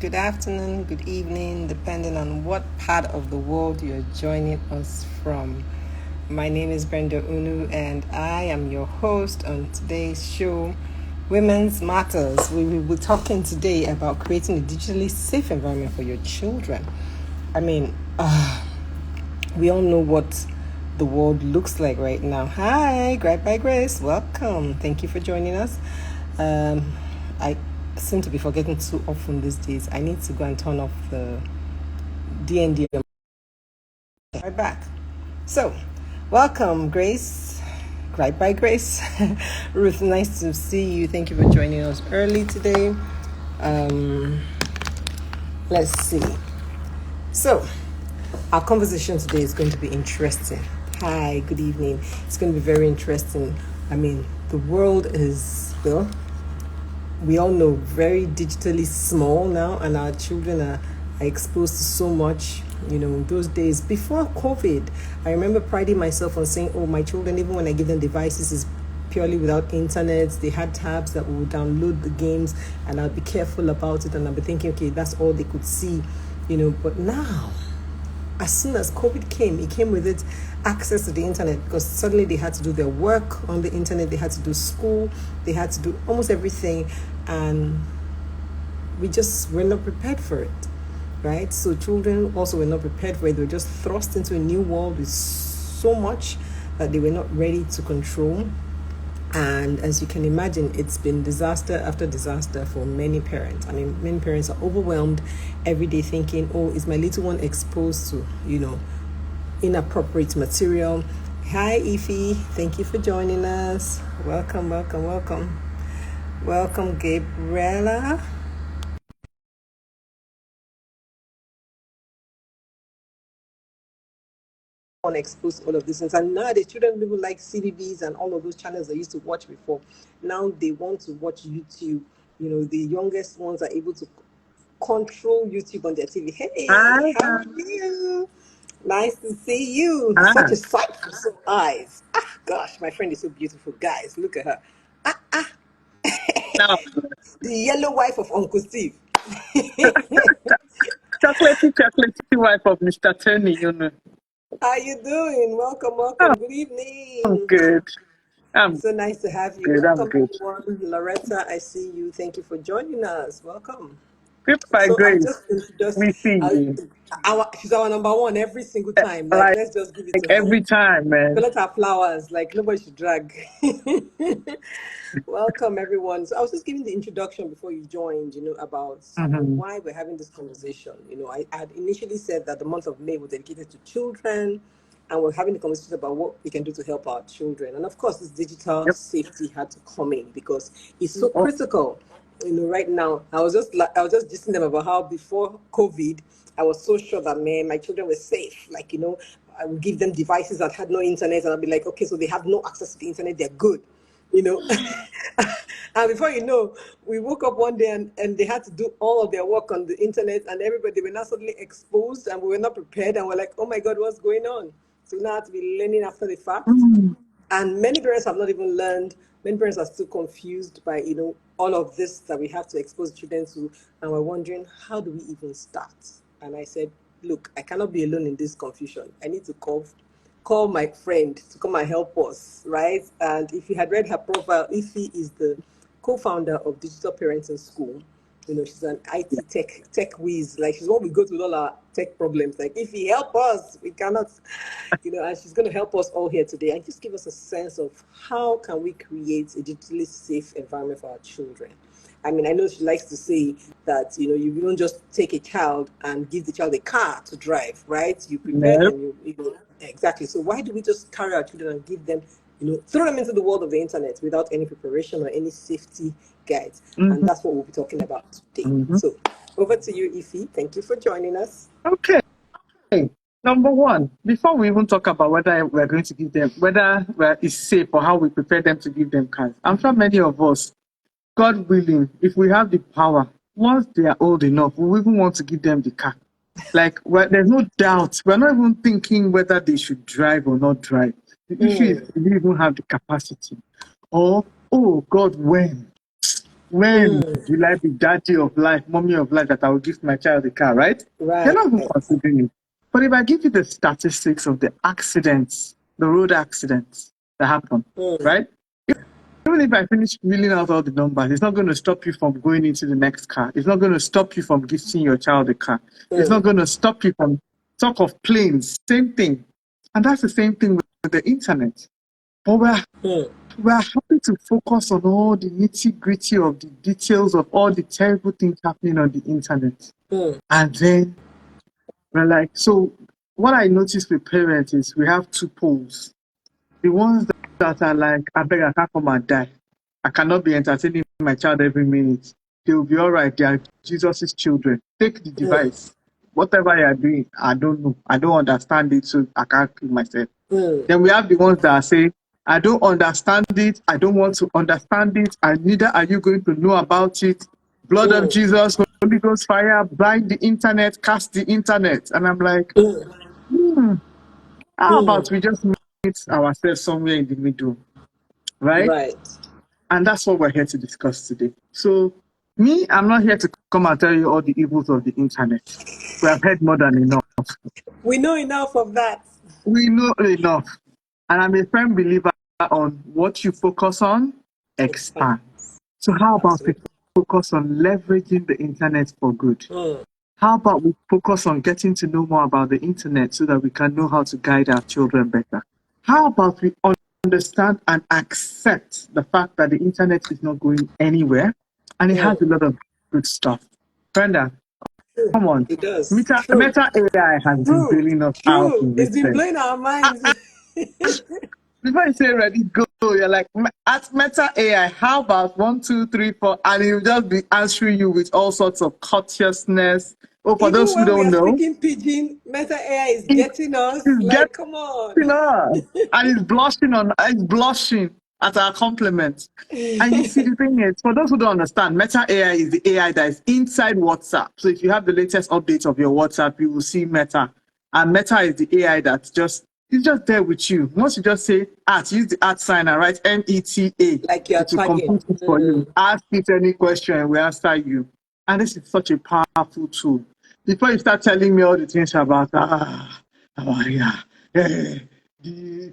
good afternoon, good evening, depending on what part of the world you're joining us from. My name is Brenda Unu, and I am your host on today's show, Women's Matters. We will be talking today about creating a digitally safe environment for your children. I mean, we all know what the world looks like right now. Hi, Gripe by Grace, welcome. Thank you for joining us. I seem to be forgetting too often these days. I need to go and turn off the D&D. Right back. So, welcome, Grace. Gripe by Grace. Ruth, nice to see you. Thank you for joining us early today. Let's see. So, our conversation today is going to be interesting. Hi, good evening. It's going to be very interesting. I mean, the world is, well, we all know, very digitally small now, and our children are exposed to so much. You know, those days before COVID, I remember priding myself on saying, oh, my children, even when I give them devices, is purely without internet. They had tabs that would download the games, and I'll be careful about it, and I'll be thinking, okay, that's all they could see, you know. But now, as soon as COVID came, it came with it access to the internet, because suddenly they had to do their work on the internet, they had to do school, they had to do almost everything, and we just were not prepared for it, right? So children also were not prepared for it. They were just thrust into a new world with so much that they were not ready to control. And as you can imagine, it's been disaster after disaster for many parents. I mean, many parents are overwhelmed every day thinking, oh, is my little one exposed to, you know, inappropriate material? Hi, Ify. Thank you for joining us. Welcome, welcome, welcome. Welcome, Gabriella. Exposed to all of these things, and now the children don't even like CBBS and all of those channels they used to watch before. Now they want to watch YouTube. You know, the youngest ones are able to control YouTube on their TV. Hey, Hi, how are you? Nice to see you. Such ah, a sight for some eyes. Ah, gosh, my friend is so beautiful. Guys, look at her. now The yellow wife of Uncle Steve. chocolatey wife of Mr. Tony, you know. How you doing? Welcome, Oh, welcome. Good I'm evening. good. I'm So nice to have you. good. I'm Welcome, good. everyone. Loretta, I see you. Thank you for joining us. Welcome. Good by So I'll grace. just introduce We see you. she's our number one every single time. Like, Like, let's just give it like to her. every time, man. Let her flowers. Like, nobody should drag. Welcome, everyone. So I was just giving the introduction before you joined, you know, about, Mm-hmm. why we're having this conversation. You know, I had initially said that the month of May was dedicated to children, and we're having the conversation about what we can do to help our children. And of course, this digital Yep. safety had to come in because it's so Oh, critical. You know, right now, I was just dissing them about how before COVID, I was so sure that, man, my children were safe. Like, you know, I would give them devices that had no internet, and I'd be like, okay, so they have no access to the internet, they're good, you know. And before you know, we woke up one day, and they had to do all of their work on the internet, and everybody were not suddenly exposed, and we were not prepared, and we're like, oh my God, what's going on? So we now have to be learning after the fact. mm, And many parents have not even learned. Many parents are still confused by, you know, all of this that we have to expose children to, and we're wondering, how do we even start? And I said, look, I cannot be alone in this confusion. I need to call my friend to come and help us, right? And if you had read her profile, Ify is the co-founder of Digital Parenting School. You know, she's an IT tech whiz. Like, she's what we go to with all our tech problems. Like, if you help us, we cannot, you know, and she's going to help us all here today and just give us a sense of how can we create a digitally safe environment for our children. I mean, I know she likes to say that, you know, you don't just take a child and give the child a car to drive, right? You prepare no. them, you know, exactly. So why do we just carry our children and give them, you know, throw them into the world of the internet without any preparation or any safety guides? And Mm-hmm. that's what we'll be talking about today. Mm-hmm. So over to you, Ify. Thank you for joining us. Okay. Number one, before we even talk about whether we're going to give them, whether it's safe or how we prepare them to give them cards, I'm sure many of us, God willing, if we have the power, once they are old enough, we even want to give them the car. Like, well, there's no doubt. We're not even thinking whether they should drive or not drive. The issue is, do we even have the capacity? Or, oh God, when? When will I be daddy of life, mommy of life, that I will give my child a car, right? They're Right. not even considering it. But if I give you the statistics of the accidents, the road accidents that happen, right? Even if I finish reeling out all the numbers, it's not going to stop you from going into the next car. It's not going to stop you from gifting your child a car. It's not going to stop you from talk of planes. Same thing. And that's the same thing with the internet. But we're happy to focus on all the nitty gritty of the details of all the terrible things happening on the internet. And then we're like, so what I noticed with parents is we have two poles. The ones that are like, I beg, I can't come and die. I cannot be entertaining my child every minute. They will be all right. They are Jesus' children. Take the device. Whatever you are doing, I don't know. I don't understand it, so I can't kill myself. Then we have the ones that say, I don't understand it. I don't want to understand it. And neither are you going to know about it. Blood of Jesus, Holy Ghost fire, blind the internet, cast the internet. And I'm like, how about we just meet ourselves somewhere in the middle, right? Right. And that's what we're here to discuss today. So, me, I'm not here to come and tell you all the evils of the internet. We have heard more than enough. We know enough of that. We know enough. And I'm a firm believer on what you focus on, expands. So how about we focus on leveraging the internet for good? How about we focus on getting to know more about the internet so that we can know how to guide our children better? How about we understand and accept the fact that the internet is not going anywhere and it has a lot of good stuff? Brenda, come on. It does. Meta AI has been bailing us out in this It's been thing. blowing our minds. Before you say ready, go, you're like, at Meta AI, how about 1, 2, 3, 4, and he'll just be answering you with all sorts of courteousness. Oh, for Even those who when we don't are know, speaking pidgin, Meta AI is he's getting us. getting Like, come on. us. And he's blushing at our compliments. And you see, the thing is, for those who don't understand, Meta AI is the AI that is inside WhatsApp. So if you have the latest updates of your WhatsApp, you will see Meta. And Meta is the AI that's just, it's just there with you. Once you just say use the sign and write META. Like you're It will tagging. complete it for you. Ask it any question, we answer you. And this is such a powerful tool. Before you start telling me all the things about, the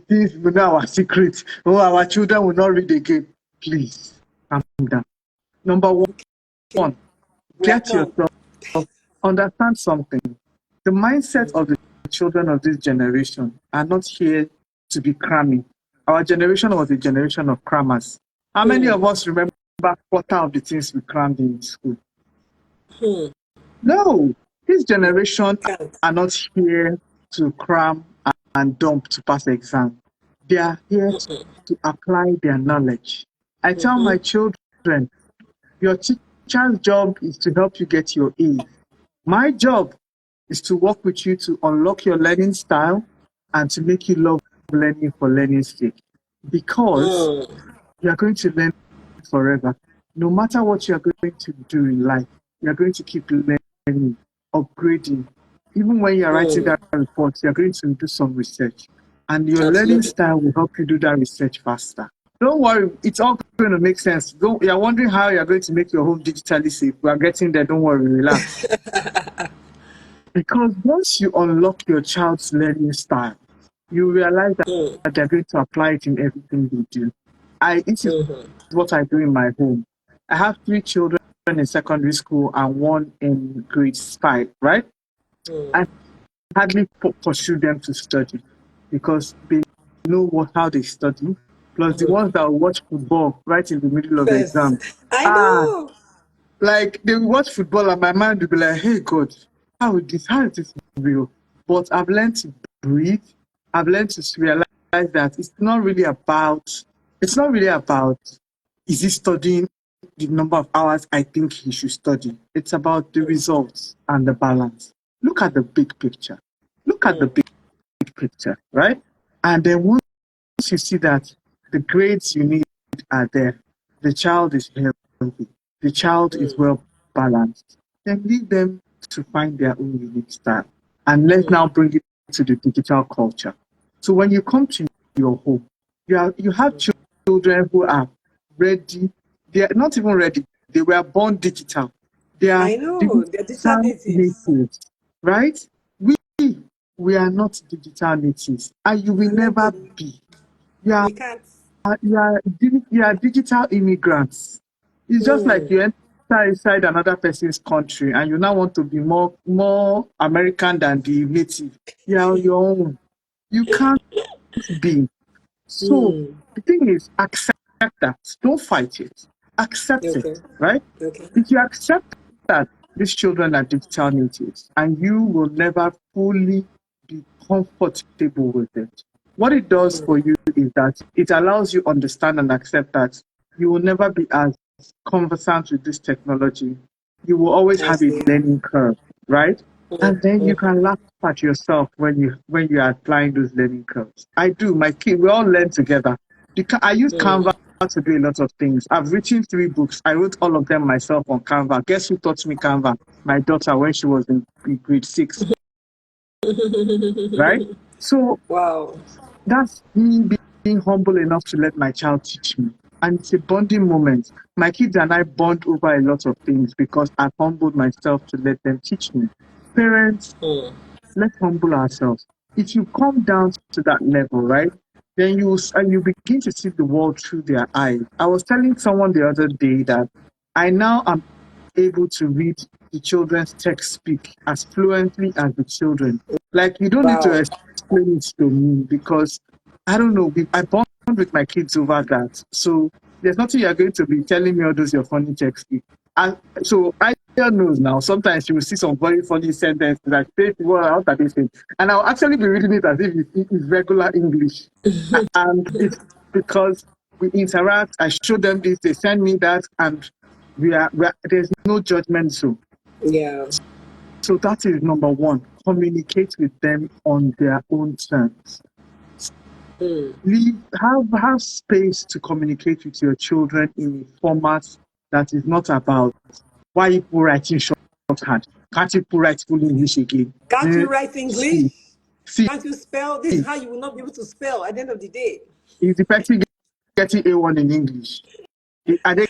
things we know our secrets, our children will not read again. Please, calm down. Number one, get yourself, understand something. The mindset of the children of this generation are not here to be cramming. Our generation was a generation of crammers. How many of us remember quarter of the things we crammed in school? No, this generation are not here to cram and dump to pass exam. They are here to apply their knowledge. I tell my children, your teacher's job is to help you get your A's. My job is to work with you to unlock your learning style and to make you love learning for learning's sake. Because you are going to learn forever. No matter what you are going to do in life, you are going to keep learning, upgrading. Even when you are writing that report, you are going to do some research. And your learning style will help you do that research faster. Don't worry, it's all going to make sense. You're wondering how you're going to make your home digitally safe. We are getting there. Don't worry, relax. Because once you unlock your child's learning style, you realize that they're going to apply it in everything they do. This is what I do in my home. I have 3 children in secondary school and 1 in grade 5, right? I hardly pursue them to study because they know how they study. Plus the ones that watch football right in the middle of the exam. I know. Like they watch football and my mind will be like, hey God, how is this real? But I've learned to breathe. I've learned to realize that it's not really about is he studying the number of hours I think he should study. It's about the results and the balance. Look at the big picture. Look at the big picture, right? And then once you see that the grades you need are there, the child is healthy, the child is well balanced, then leave them to find their own unique style. And let's now bring it to the digital culture. So when you come to your home, you have children who are ready. They are not even ready. They were born digital. They are I know they're digital digital natives. natives, right? We we are not digital natives, and you will We'll never never be. be. You are We can't. you are digital immigrants. It's just like Mm. you enter inside another person's country and you now want to be more American than the native. You are on your own. You can't be. So Mm. the thing is, accept that. Don't fight it. Accept it, Okay. right? Okay. If you accept that these children are digital natives and you will never fully be comfortable with it, what it does for you is that it allows you understand and accept that you will never be as conversant with this technology. You will always I have a see. learning curve, right? And then you Mm. can laugh at yourself when you are applying those learning curves. I do. My kid, we all learn together. I use Canva Mm. to do a lot of things. I've written 3 books. I wrote all of them myself on Canva. Guess who taught me Canva? My daughter when she was in grade 6, right? So Wow. that's me being humble enough to let my child teach me. And it's a bonding moment. My kids and I bond over a lot of things because I've humbled myself to let them teach me. Parents, Mm. let's humble ourselves. If you come down to that level, right, then you begin to see the world through their eyes. I was telling someone the other day that I now am able to read the children's text speak as fluently as the children. Like you don't need to Wow. explain it to me because I don't know. I bond with my kids over that. So there's nothing you're going to be telling me all those your funny text speak. And so I knows now. Sometimes you will see some very funny sentences like say, "Well, what are they saying?" And I'll actually be reading it as if it's regular English. And it's because we interact. I show them this, they send me that, and there's no judgment zone. Yeah. So that is number one. Communicate with them on their own terms. Mm. Have space to communicate with your children in a format that is not about why people writing shorthand. Can't people write full English again? Can't Eh, you write See, English? see, Can't you spell? This is how you will not be able to spell at the end of the day. is the person getting A1 in English? Are they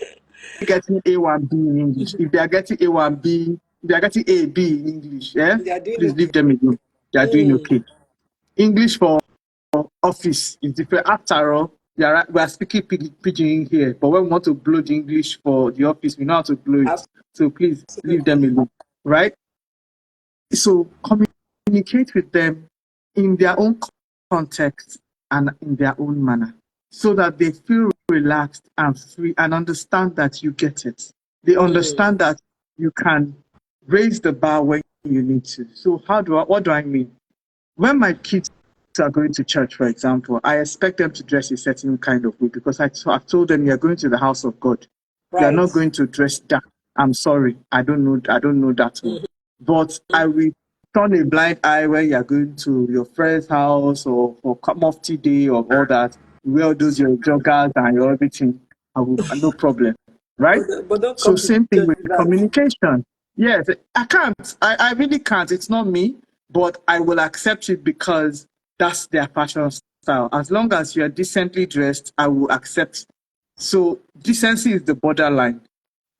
getting A1B in English? If they are getting A1B, if they are getting A B in English, They are doing please okay. leave them alone. They are doing Mm. okay. English for office is different. After all, we are speaking pidgin here, but when we want to blow the English for the office, we know how to blow it. So please leave them Absolutely. alone, right? So communicate with them in their own context and in their own manner so that they feel relaxed and free and understand that you get it. They Mm. understand that you can raise the bar when you need to. So what do I mean? When my kids are going to church, for example, I expect them to dress a certain kind of way because I've told them you're going to the house of God. You are Right. not going to dress dark. I'm sorry, I don't know that one. But I will turn a blind eye when you're going to your friend's house or for mufti day or all that. You wear all those your joggers and your everything. No problem, right? But don't So come to same thing church with with that. communication. Yes, I can't. I really can't. It's not me, but I will accept it because that's their fashion style. As long as you're decently dressed, I will accept. So decency is the borderline.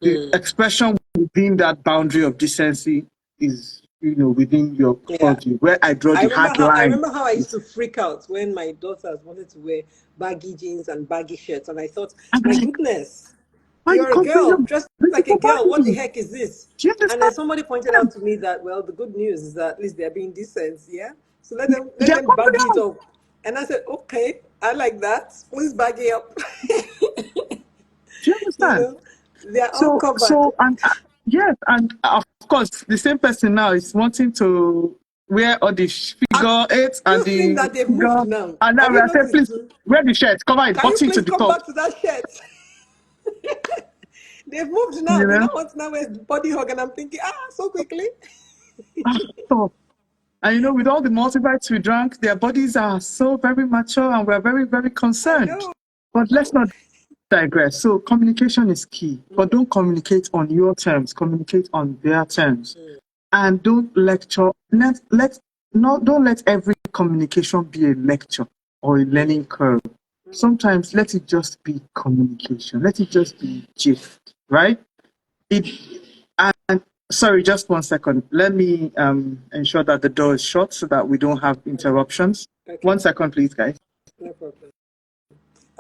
The Mm. expression within that boundary of decency is, within your Yeah. purview. Where I draw the hard I line. remember how I used to freak out when my daughters wanted to wear baggy jeans and baggy shirts, and I thought, I'm my like, goodness, why are you you're a comparing girl your dressed like a beautiful girl. What the body? heck is this? Do you And then understand? somebody pointed out to me that, well, the good news is that at least they're being decent, yeah. So let They're them baggy it confident. up. And I said, okay, I like that. Please baggy up. Do you You understand? know, they're all So, covered. so, and yes, and of course, the same person now is wanting to wear all the Have figure eight and you seen the that they've figure, moved now? and now Have we you are saying, noticed please too? wear the shirt, cover it, Can you button to please the come top. back to that shirt? They've moved now. You They know, now want to now wear body hug, and I'm thinking, so quickly. stop. And with all the multivitamins we drank, their bodies are so very mature, and we're very, very I concerned. know. But let's not digress. So communication is key, but don't communicate on your terms. Communicate on their terms. And don't lecture. Don't let every communication be a lecture or a learning curve. Sometimes let it just be communication. Let it just be gist, right? it and sorry, just 1 second. Let me ensure that the door is shut so that we don't have interruptions. Okay, 1 second, please, guys. no problem.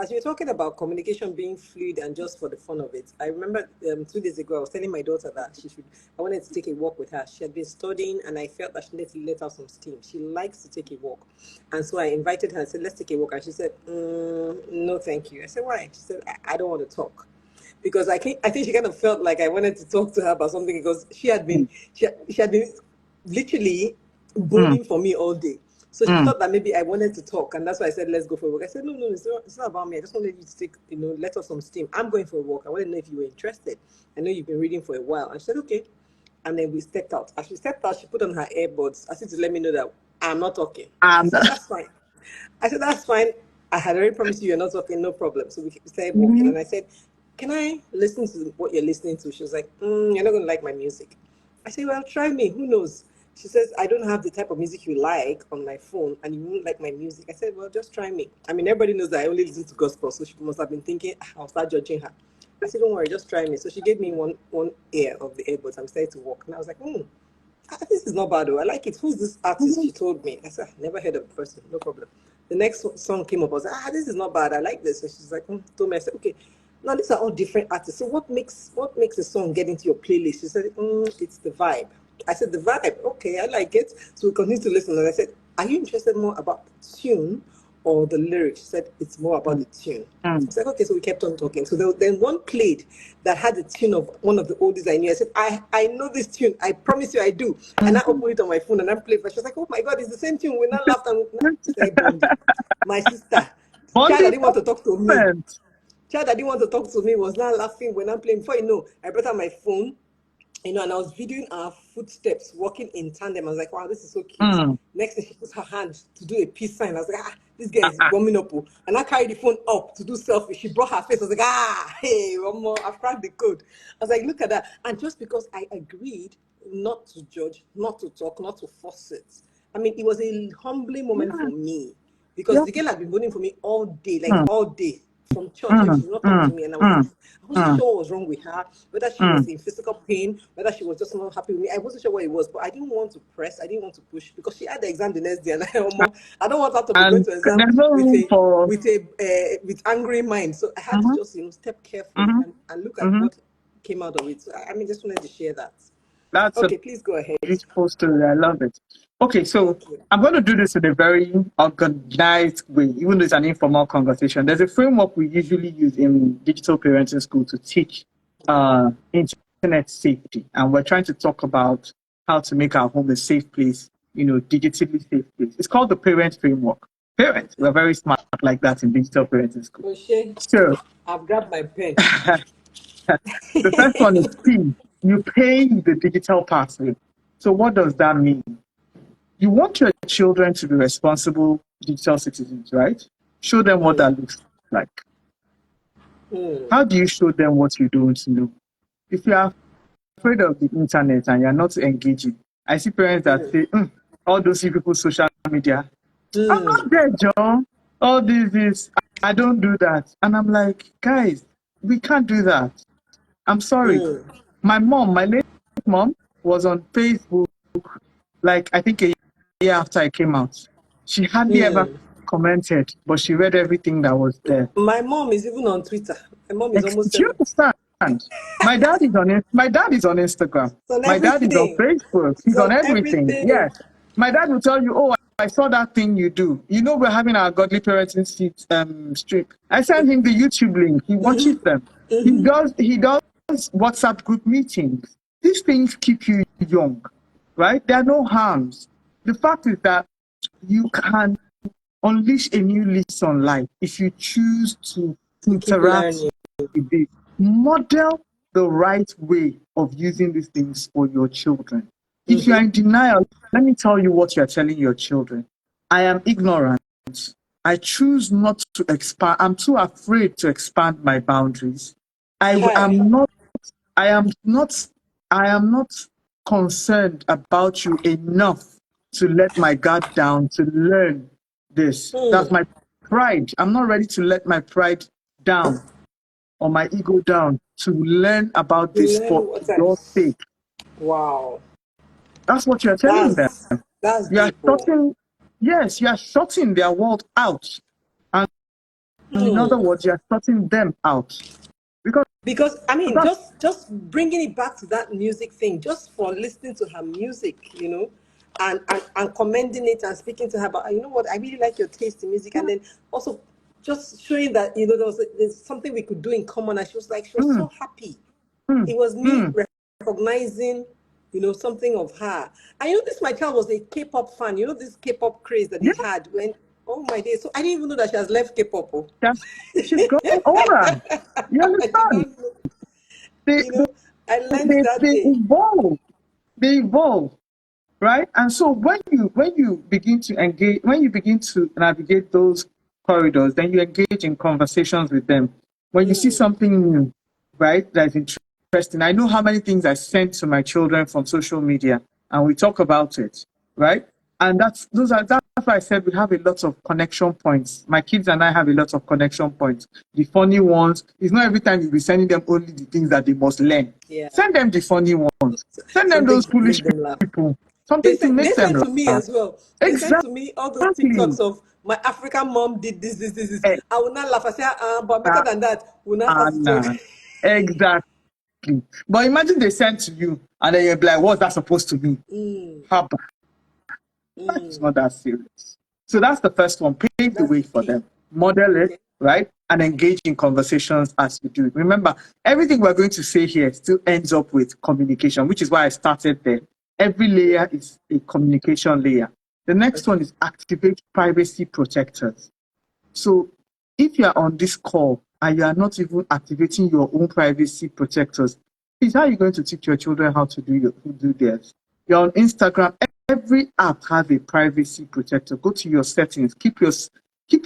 As you're talking about communication being fluid and just for the fun of it, I remember 2 days ago I was telling my daughter that I wanted to take a walk with her. She had been studying and I felt that she needed to let out some steam. She likes to take a walk. And so I invited her and said, let's take a walk. And she said, no, thank you. I said, why? She said, I don't want to talk. Because I think she kind of felt like I wanted to talk to her about something because Mm, she had been literally mm, boning for me all day. So she mm. thought that maybe I wanted to talk, and that's why I said, let's go for a walk. I said, no, it's not about me. I just wanted you to take, let off some steam. I'm going for a walk. I want to know if you were interested. I know you've been reading for a while. And she said, okay. And then we stepped out. As she stepped out, she put on her AirPods as if to let me know that I'm not talking. I And said, that's fine. I said, that's fine. I had already promised you you're not talking, no problem. So we started walking. mhm. And I said, can I listen to what you're listening to? She was like, you're not going to like my music. I said, well, try me. Who knows? She says, I don't have the type of music you like on my phone and you won't like my music. I said, well, just try me. I mean, everybody knows that I only listen to gospel. So she must have been thinking, I'll start judging her. I said, don't worry, just try me. So she gave me one ear of the earbuds. I'm starting to walk. And I was like, this is not bad though. I like it. Who's this artist? She told me. I said, never heard of the person. No problem. The next song came up. I was like, this is not bad. I like this. And she's like, told me. I said, okay. Now these are all different artists. So what makes a song get into your playlist? She said, it's the vibe. I said, the vibe. Okay, I like it. So we continued to listen. And I said, are you interested more about the tune or the lyrics? She said, it's more about Mm, the tune. I mm, was like, okay, so we kept on talking. So then one played that had the tune of one of the oldies I knew. I said, I know this tune. I promise you I do. And I mm. opened it on my phone and I played it. She was like, oh my God, it's the same tune. We now laughed and we started bonding. My sister, child, I Bonding didn't want to talk to me. moment. Child that didn't want to talk to me was now laughing when I'm playing. Before you know, I brought out my phone, and I was videoing our footsteps walking in tandem. I was like, wow, this is so cute. Mm. Next thing, she puts her hand to do a peace sign. I was like, this guy is warming up. Oh. And I carried the phone up to do selfie. She brought her face. I was like, hey, one more. I've cracked the code. I was like, look at that. And just because I agreed not to judge, not to talk, not to force it. I mean, it was a humbling moment Yeah, for me because yeah. the girl had been voting for me all day, like Mm, all day from church, and mm, she's not talking to mm, me. And mm, I wasn't mm, sure what was wrong with her, whether she was mm. in physical pain, whether she was just not happy with me. I wasn't sure what it was, but I didn't want to press, I didn't want to push because she had the exam the next day, and I don't want her to be going And to exam there's no with room a for. with angry mind. So I had to Mhm, just step carefully mhm, and look at mhm. what came out of it. So I mean, just wanted to share that. That's a Okay, please go ahead. beautiful story. I love it. Okay, so Thank you. I'm going to do this in a very organized way, even though it's an informal conversation. There's a framework we usually use in digital parenting school to teach internet safety, and we're trying to talk about how to make our home a safe place, digitally safe place. It's called the parent framework. Parents, we're very smart like that in digital parenting school. O'Shea, So I've grabbed my pen. the first one is P. You pay the digital password. So what does that mean? You want your children to be responsible digital citizens, right? Show them what Mm, that looks like. mm, How do you show them what you don't know? If you are afraid of the internet and you're not engaging, I see parents that mm, say, all those people social media. I'm mm, not there, John. All this is, I don't do that. And I'm like, guys, we can't do that. I'm sorry. mm, My late mom was on Facebook, like I think a year after I came out. She hardly ever mm. commented, but she read everything that was there. My mom is even on Twitter. My mom is almost Do you 70. understand? My dad is on Instagram. It's on My dad is on everything. Facebook. It's He's on on everything. everything. Yes. My dad will tell you, oh, I saw that thing you do. We're having our Godly Parenting stream. I send him the YouTube link. He watches them. He does WhatsApp group meetings. These things keep you young, right? There are no harms. The fact is that you can unleash a new lease on life if you choose to To keep interact learning. with it. Model the right way of using these things for your children. If you are in denial, let me tell you what you're telling your children. I am ignorant. I choose not to expand. I'm too afraid to expand my boundaries. I Hi. am not, I am not, I am not concerned about you enough to let my guard down to learn this. That's Mm, my pride. I'm not ready to let my pride down. or my ego down to learn about You this learn for what I. your sake. Wow. That's what you're telling them. That's You are deep. Oh. shutting, yes, you are shutting their world out. And in other words, you are shutting them out. Because I mean, That's, just bringing it back to that music thing, just for listening to her music, and commending it and speaking to her about, you know what, I really like your taste in music, and then also just showing that there's something we could do in common, and she was mm, so happy. mm, It was me mm. recognizing, something of her. And this my child was a K-pop fan. This K-pop craze that they Yeah, had when, oh my days. So I didn't even know that she has left K-pop. Oh. she's gone over. You I did understand? not know. They, You they, know, I learned they, that they day. evolve. They evolve. Right? And so when you begin to engage, when you begin to navigate those corridors, then you engage in conversations with them. When you see something new, right, that's interesting. I know how many things I send to my children from social media, and we talk about it, right? And that's why I said we have a lot of connection points. My kids and I have a lot of connection points. The funny ones, it's not every time you'll be sending them only the things that they must learn. Yeah. Send them the funny ones. Send them Something those to make foolish them laugh. people. Something to They make them sent to me laugh. as well. They sent to me all those Exactly. TikToks of my African mom did this. Eh, I will not laugh. I say, but better uh, than that, we'll not start to talk. Exactly. But imagine they send to you and then you're like, what's that supposed to mean? How about life is not that serious. So that's the first one. Pave the That's way the for key. them. Model it, Okay. right? And engage in conversations as you do it. Remember, everything we're going to say here still ends up with communication, which is why I started there. Every Yeah. layer is a communication layer. The next one Okay. is activate privacy protectors. So if you are on this call and you are not even activating your own privacy protectors, is how you're going to teach your children how to do theirs. You're on Instagram. Every app has a privacy protector. Go to your settings. Keep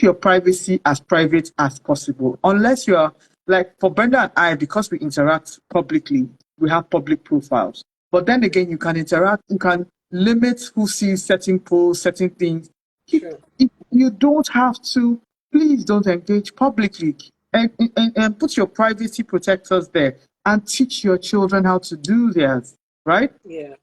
your privacy as private as possible. Unless you're like for Brenda and I, because we interact publicly, we have public profiles. But then again, you can interact. You can limit who sees certain posts, certain things. True. If you don't have to, please don't engage publicly and put your privacy protectors there and teach your children how to do theirs, right? Yeah.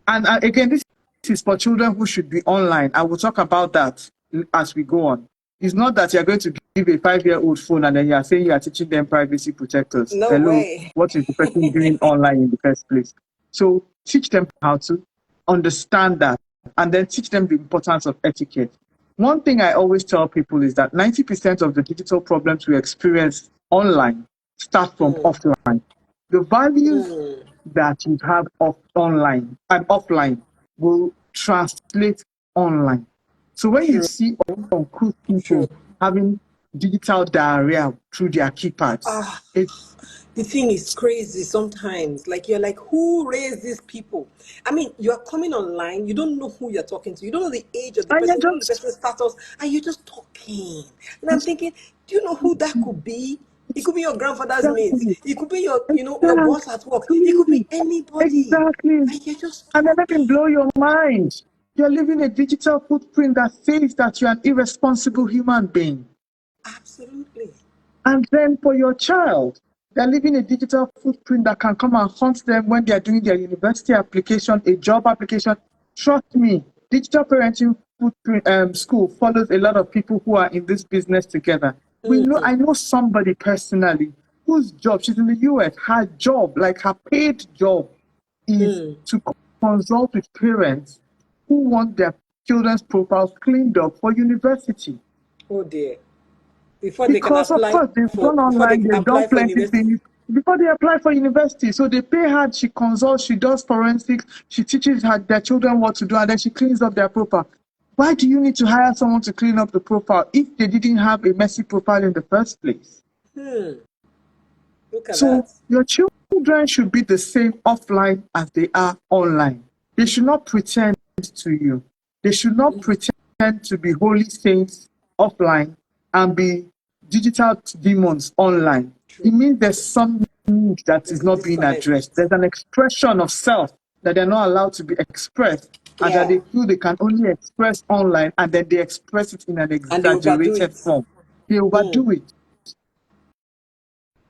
And again, this is for children who should be online. I will talk about that as we go on. It's not that you're going to give a 5-year-old phone and then you are saying you are teaching them privacy protectors. No Hello, way. what is the person doing online in the first place? So teach them how to understand that and then teach them the importance of etiquette. One thing I always tell people is that 90% of the digital problems we experience online start from offline. The values that you have online and offline will translate online. So when you True. see uncouth True. people having digital diarrhea through their keypads, Ah, it's the thing is crazy sometimes. Like you're like, who raised these people? I mean, you're coming online, you don't know who you're talking to, you don't know the age of the and person, you're you don't know the just person's status, and you're just talking. And I'm thinking, do you know who that could be? It could be your grandfather's mate. exactly, It could be your boss at work. It could exactly, be anybody. exactly. And you're just And then let me talking. blow your mind. You're leaving a digital footprint that says that you're an irresponsible human being. Absolutely. And then for your child, they're leaving a digital footprint that can come and haunt them when they're doing their university application, a job application. Trust me, digital parenting footprint school follows a lot of people who are in this business together. I know somebody personally whose job, she's in the US, her job, like her paid job, is to consult with parents who want their children's profiles cleaned up for university. Oh dear. Before they can Because of apply course they've gone before they online, can they've done apply for plenty university. things before they apply for university. So they pay her, she consults, she does forensics, she teaches their children what to do, and then she cleans up their profile. Why do you need to hire someone to clean up the profile if they didn't have a messy profile in the first place? Look at So that. your children should be the same offline as they are online. They should not pretend to you. They should not pretend to be holy saints offline and be digital demons online. True. It means there's some need that is There's a not being disconnect. addressed. There's an expression of self that they're not allowed to be expressed and that Yeah. they feel they can only express online, and then they express it in an And they overdo exaggerated it. form. They overdo it.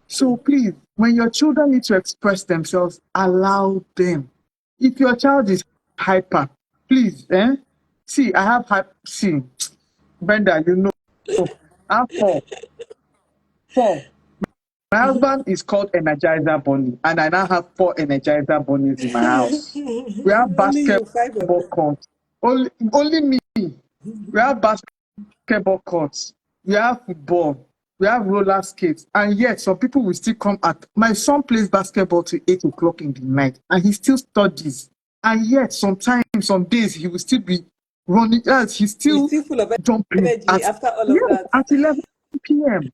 So please, when your children need to express themselves, allow them. If your child is hyper, please, see, I have see, Brenda, you know, I have four. My husband is called Energizer Bunny, and I now have four Energizer Bunnies in my house. We have Only you, five of basketball them. courts. Only me. We have basketball courts. We have football. We have roller skates. And yet, some people will still come at. My son plays basketball till 8 o'clock in the night, and he still studies. And yet, sometimes, some days, he will still be running. Yes, he's You're still still full of jumping energy after all of that. at 11 p.m.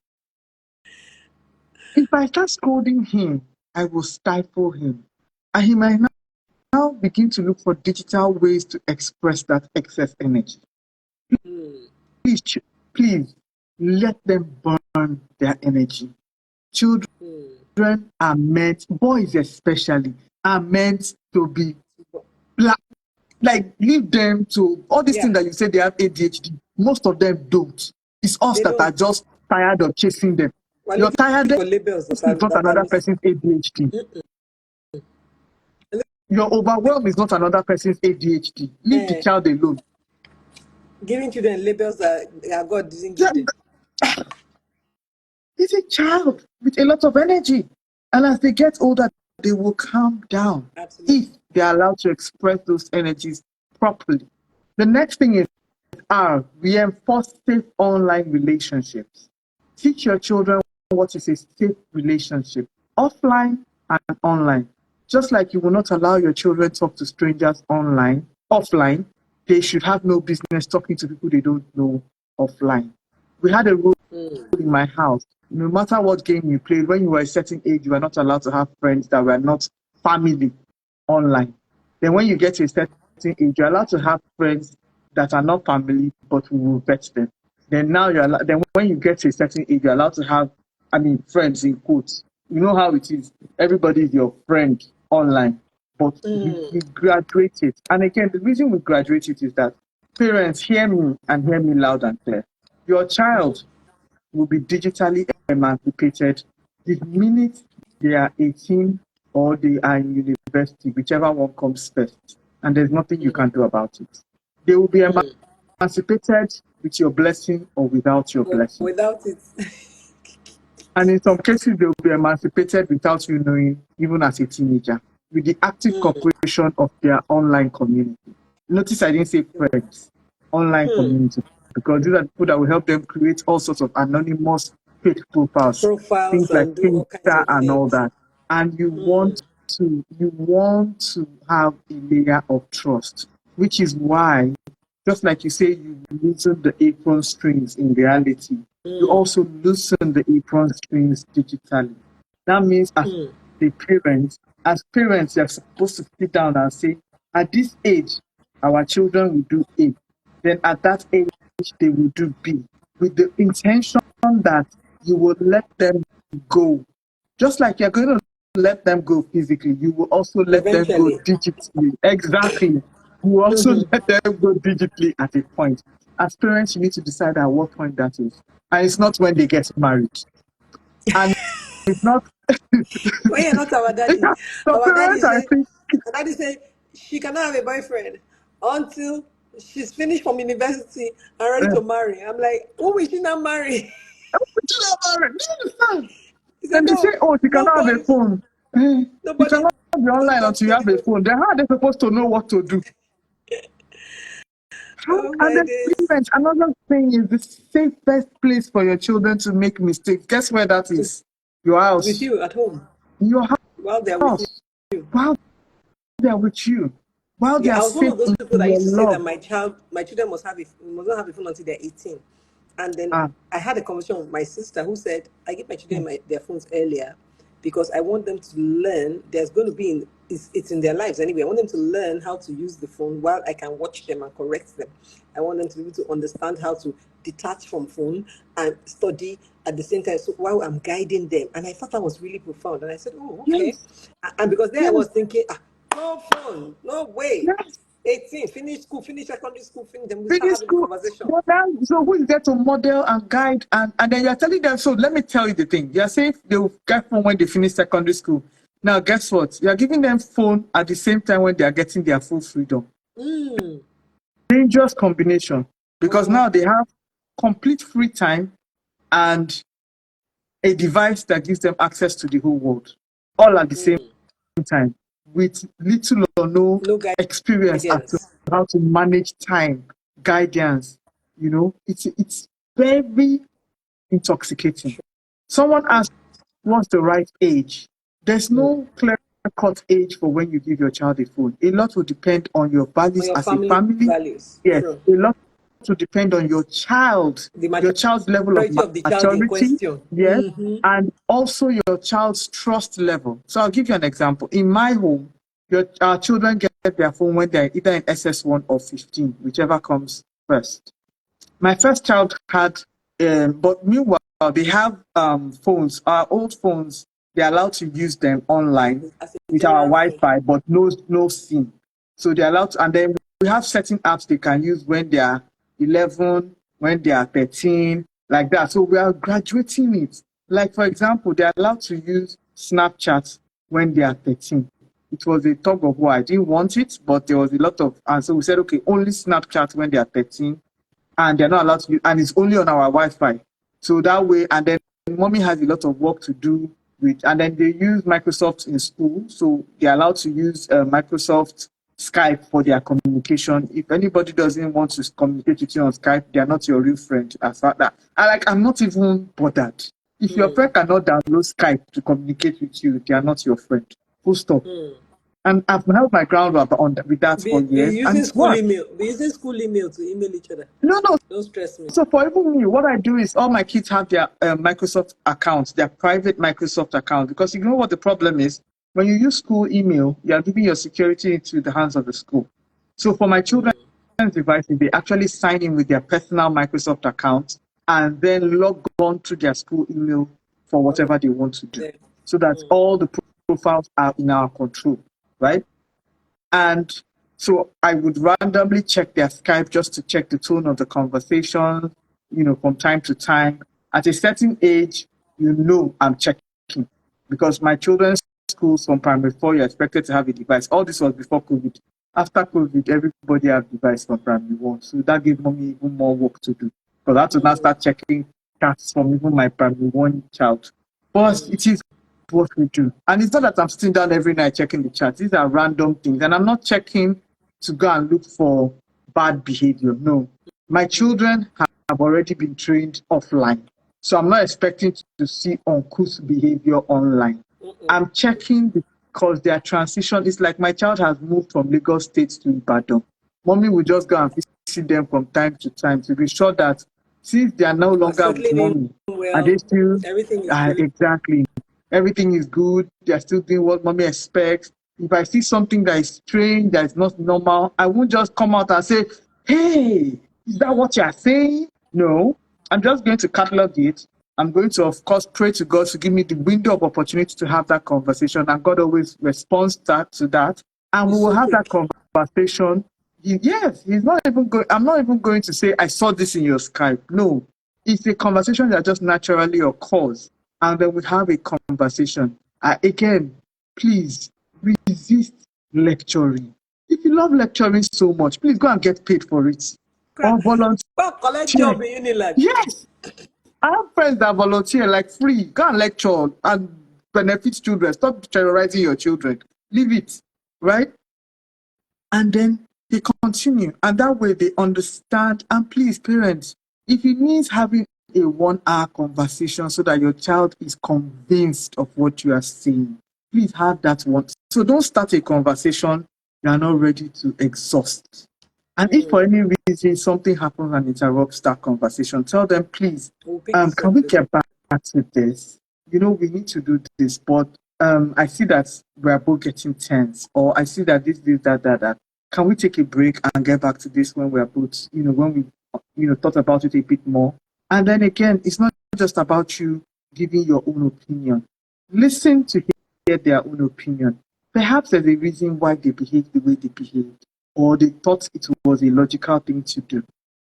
If I start scolding him, I will stifle him. And he might now begin to look for digital ways to express that excess energy. Please, please let them burn their energy. Children are meant, boys especially, are meant to be like leave them to all these Yeah, things that you say they have ADHD. Most of them don't. It's us they that are don't. just tired of chasing them. We're Your looking tiredness for labels is not that are another person's ADHD. Your overwhelm is not another person's ADHD. Leave the child alone. giving children labels that God didn't Yeah, give them. he's a child with a lot of energy. And as they get older, they will calm down Absolutely. if they are allowed to express those energies properly. The next thing is reinforce safe online relationships. Teach your children what is a safe relationship, offline and online. Just like you will not allow your children to talk to strangers offline, they should have no business talking to people they don't know offline. We had a rule in my house. No matter what game you played, when you were a certain age, you were not allowed to have friends that were not family online. Then when you get to a certain age, you're allowed to have friends that are not family, but we will vet them. Then now then when you get to a certain age, you're allowed to have, friends in quotes. You know how it is. Everybody is your friend online, but we graduate it. And again, the reason we graduate it is that parents hear me and hear me loud and clear. Your child will be digitally emancipated the minute they are 18 or they are in university, whichever one comes first. And there's nothing you can do about it. They will be emancipated with your blessing or without your blessing. Without it. And in some cases, they will be emancipated without you knowing, even as a teenager, with the active cooperation of their online community. Notice I didn't say friends, online community, because these are people that will help them create all sorts of anonymous fake profiles, things Profiles like and do all kinds Insta of and all things. that. And you want to have a layer of trust, which is why, just like you say, you loosen the apron strings in reality, you also loosen the apron strings digitally. That means as parents, you're supposed to sit down and say, at this age, our children will do A. Then at that age, they will do B, with the intention that you will let them go. Just like you're going to let them go physically, you will also let them go Eventually. digitally. Exactly. You will also let them go digitally at a point. As parents, you need to decide at what point that is. And it's not when they get married. And it's not. Well, you're not our daddy. So Our daddy parents, I said, think, she cannot have a boyfriend until she's finished from university and ready uh, to marry. I'm like, who will she not marry? do you not married? Do you understand? He said, Then they say, no, oh, she no cannot have a boys, phone. You nobody cannot be don't online talk until you to have a anybody. phone. Then how are they supposed to know what to do? Oh And my then days. parents, another thing is the safest place for your children to make mistakes. Guess where that is? Your With house. you at home Your while they're with you. house. While they are with you. While they Yeah, are I was one safe of those in people that your used to say love. that my children must not have a phone until they're 18. And then Ah, I had a conversation with my sister who said I give my children their phones earlier because I want them to learn. There's going to be it's in their lives anyway. I want them to learn how to use the phone while I can watch them and correct them. I want them to be able to understand how to detach from phone and study at the same time. So while I'm guiding them, and I thought that was really profound. And I said, oh, okay. yes, And because there I yes, was thinking, no phone, no way. yes. 18, finish school, finish secondary school, finish, then we start Finish having the school. conversation. But now, so who is there to model and guide? And then you're telling them, so let me tell you the thing. You're saying they will get phone when they finish secondary school. Now, guess what? You're giving them phone at the same time when they are getting their full freedom. Dangerous combination. Because now they have complete free time and a device that gives them access to the whole world, all at the same time, with little or no experience as to how to manage time, guidance. You know, it's very intoxicating. Someone asked, what's the right age? There's no clear-cut age for when you give your child a phone. A lot will depend on your values as a family. Values. Yes, True. a lot will depend on your child's level of the child in maturity. question. Yes, and also your child's trust level. So I'll give you an example. In my home, our children get their phone when they're either in SS1 or 15, whichever comes first. My first child had, but meanwhile, they have phones, our old phones, they're allowed to use them online with our Wi-Fi, but no SIM. So they're allowed to, and then we have certain apps they can use when they are 11, when they are 13, like that. So we are graduating it. Like, for example, they're allowed to use Snapchat when they are 13. It was a tug of war. I didn't want it, but there was a lot of, and so we said, okay, only Snapchat when they are 13, and they're not allowed to use, and it's only on our Wi-Fi. So that way, and then mommy has a lot of work to do with, and then they use Microsoft in school, so they're allowed to use Microsoft Skype for their communication. If anybody doesn't want to communicate with you on Skype, they're not your real friend. As far that, I'm not even bothered. If your friend cannot download Skype to communicate with you, they are not your friend. Full stop. And I've held my ground up on with that for years. Be using school email to email each other. No. Don't stress me. So for even me, what I do is all my kids have their Microsoft accounts, their private Microsoft accounts, because you know what the problem is? When you use school email, you are giving your security into the hands of the school. So for my children's devices, they actually sign in with their personal Microsoft account and then log on to their school email for whatever they want to do. So that all the profiles are in our control, right? And so I would randomly check their Skype just to check the tone of the conversation, from time to time. At a certain age, I'm checking, because my children's schools from primary 4, you're expected to have a device. All this was before COVID. After COVID, everybody had a device from primary 1. So that gave mommy even more work to do. Because I had to now start checking chats from even my primary 1 child. But it is what we do. And it's not that I'm sitting down every night checking the chat. These are random things. And I'm not checking to go and look for bad behavior. No. My children have already been trained offline. So I'm not expecting to see uncouth behavior online. I'm checking because their transition is like my child has moved from Lagos State to Ibadan. Mommy will just go and visit them from time to time to be sure that since they are no longer with mommy, and they still exactly. Everything is good. They're still doing what mommy expects. If I see something that is strange, that is not normal, I won't just come out and say, hey, is that what you're saying? No, I'm just going to catalog it. I'm going to, of course, pray to God to give me the window of opportunity to have that conversation. And God always responds to that. And we will have that conversation. Yes, he's not even going, I'm not even going to say, I saw this in your Skype. No, it's a conversation that just naturally occurs. And then we have a conversation. Again, please resist lecturing. If you love lecturing so much, please go and get paid for it. Or volunteer. Collect job in Unilag. Yes. I have friends that volunteer like free. Go and lecture and benefit children. Stop terrorizing your children. Leave it. Right? And then they continue. And that way they understand. And please, parents, if it means having a 1-hour conversation so that your child is convinced of what you are saying, please have that one. So don't start a conversation you are not ready to exhaust. And if for any reason something happens and interrupts that conversation, tell them, please, can we get back to this? We need to do this, but I see that we're both getting tense, or I see that this, that. Can we take a break and get back to this when we're both, when we, thought about it a bit more? And then again, it's not just about you giving your own opinion. Listen to hear their own opinion. Perhaps there's a reason why they behave the way they behave. or they thought it was a logical thing to do.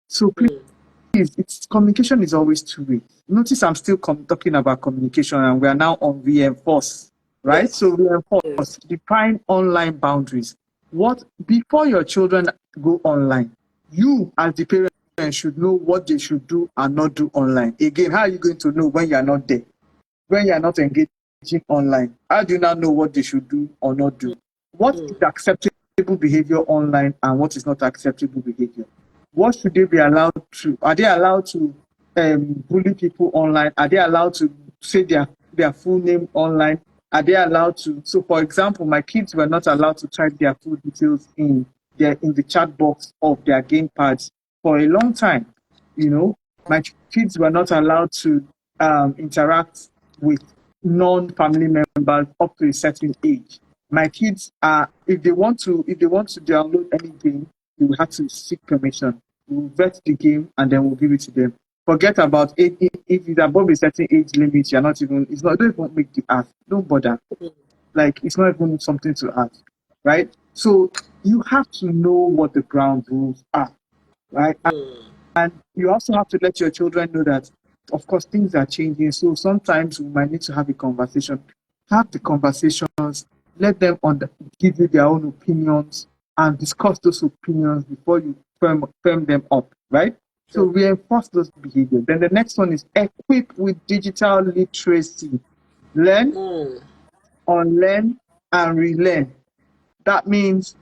So please, communication is always two ways. Notice I'm still talking about communication, and we are now on reinforce, right? Yes. So reinforce, Yes. define online boundaries. What before your children go online, you as the parent should know what they should do and not do online. Again, how are you going to know when you are not there? When you are not engaging online, how do you now know what they should do or not do? What is acceptable behavior online and what is not acceptable behavior? What should they be allowed to? Are they allowed to bully people online? Are they allowed to say their full name online? Are they allowed to? So, for example, my kids were not allowed to type their full details in the chat box of their game pads for a long time. You know, my kids were not allowed to interact with non-family members up to a certain age. My kids are, if they want to download any game, they will have to seek permission. We'll vet the game and then we'll give it to them. Forget about it. If it's above a certain age limit, you're not even, it's not, don't even make the ask. Don't bother. Like, it's not even something to ask, right? So you have to know what the ground rules are, right? And you also have to let your children know that, of course, things are changing. So sometimes we might need to have a conversation. Have the conversations, let them give you their own opinions and discuss those opinions before you firm them up, right? So reinforce those behaviors. Then the next one is equip with digital literacy. Learn, unlearn, and relearn. That means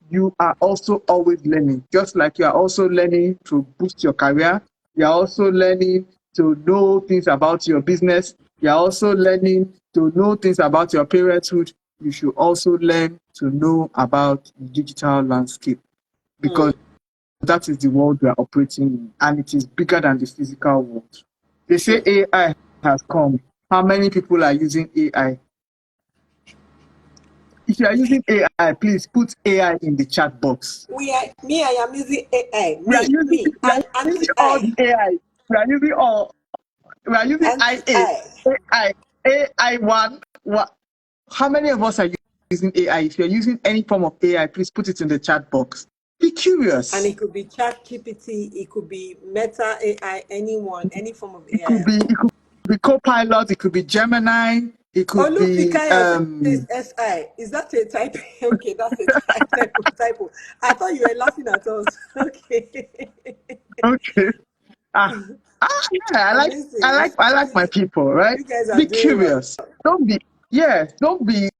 you are also always learning, just like you are also learning to boost your career. You are also learning to know things about your business. You are also learning to know things about your parenthood. You should also learn to know about the digital landscape because that is the world we are operating in and it is bigger than the physical world. They say AI has come. How many people are using AI? If you are using AI, please put AI in the chat box. I am using AI. We are using, Me, we are and using anti all I, the AI. We are using anti IA, I. AI one. What? How many of us are using AI? If you're using any form of AI, please put it in the chat box. Be And curious. it could be Chat GPT, it could be Meta AI, anyone, any form of AI. It could be Copilot. It could be Gemini. It could be Olufikayo says SI. Is that a type? Okay, that's a typo. I thought you were laughing at us. Okay. okay. Ah, yeah, Amazing. I like my people, right? You guys are Be doing well. curious. Don't be yeah, don't be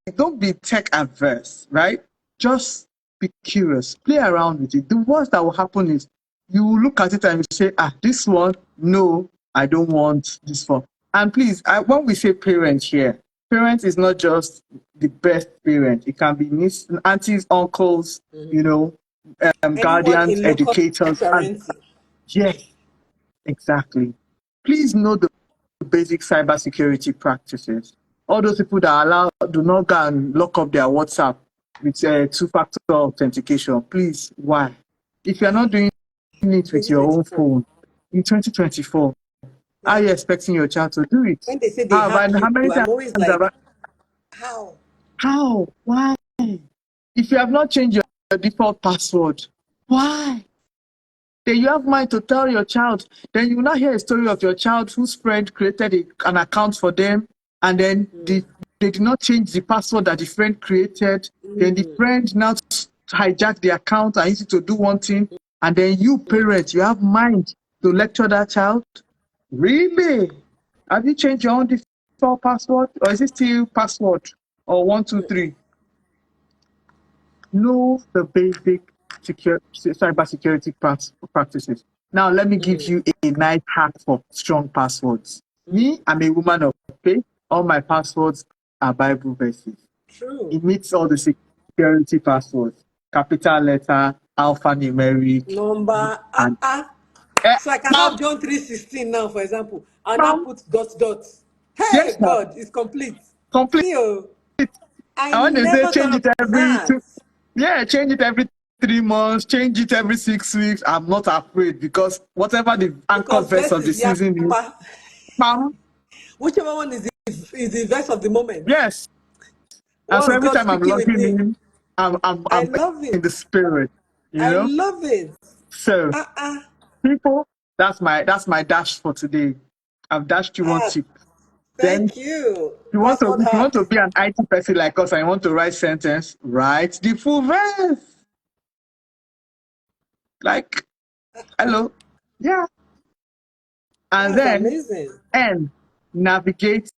tech adverse, right? Just be curious. Play around with it. The worst that will happen is you will look at it and you say, this one, no, I don't want this one. And please, when we say parent here, parent is not just the best parent. It can be nieces, aunties, uncles, Anyone guardians, in local educators. And parenting. yes, exactly. Please know the basic cybersecurity practices. All those people that do not go and lock up their WhatsApp with two-factor authentication. Please, why? If you're not doing it with your own 2024. phone in 2024, how are Like you expecting your child to do it? when they say they hack How you, many I'm times always have like, I, how? how? Why? If you have not changed your default password, why? Then you have mind to tell your child. Then you will not hear a story of your child whose friend created an account for them, and then they did not change the password that the friend created. Then the friend now hijacked the account and used it to do one thing, and then you, parent, you have mind to lecture that child. Really? Have you changed your own default password, or is it still password or 123? Know the basic cybersecurity practices. Now, let me give you a nice hack for strong passwords. Me, I'm a woman of faith. All my passwords are Bible verses. True. It meets all the security passwords: capital letter, alphanumeric, Number and so I can have John 3:16 now, for example, and now mom, put dot dot. yes, Hey now God, it's complete. complete. See, oh, I And when they say never change thought it of every that. 2, change it every 3 months, change it every 6 weeks. I'm not afraid because whatever the anchor Because verse of the verses, season is, Yapa, bam, whichever one is the verse of the moment. yes. And so What's every God time I'm speaking logging again? in, I I'm love it. in the spirit, you I know. love it. So Uh-uh. people, that's my dash for today. I've dashed you one Ah, tip. Then thank you. Password if you want to hacks. be an IT person like us and you want to write sentence, write the full verse. Like, hello. Yeah. And That's then amazing. N, navigate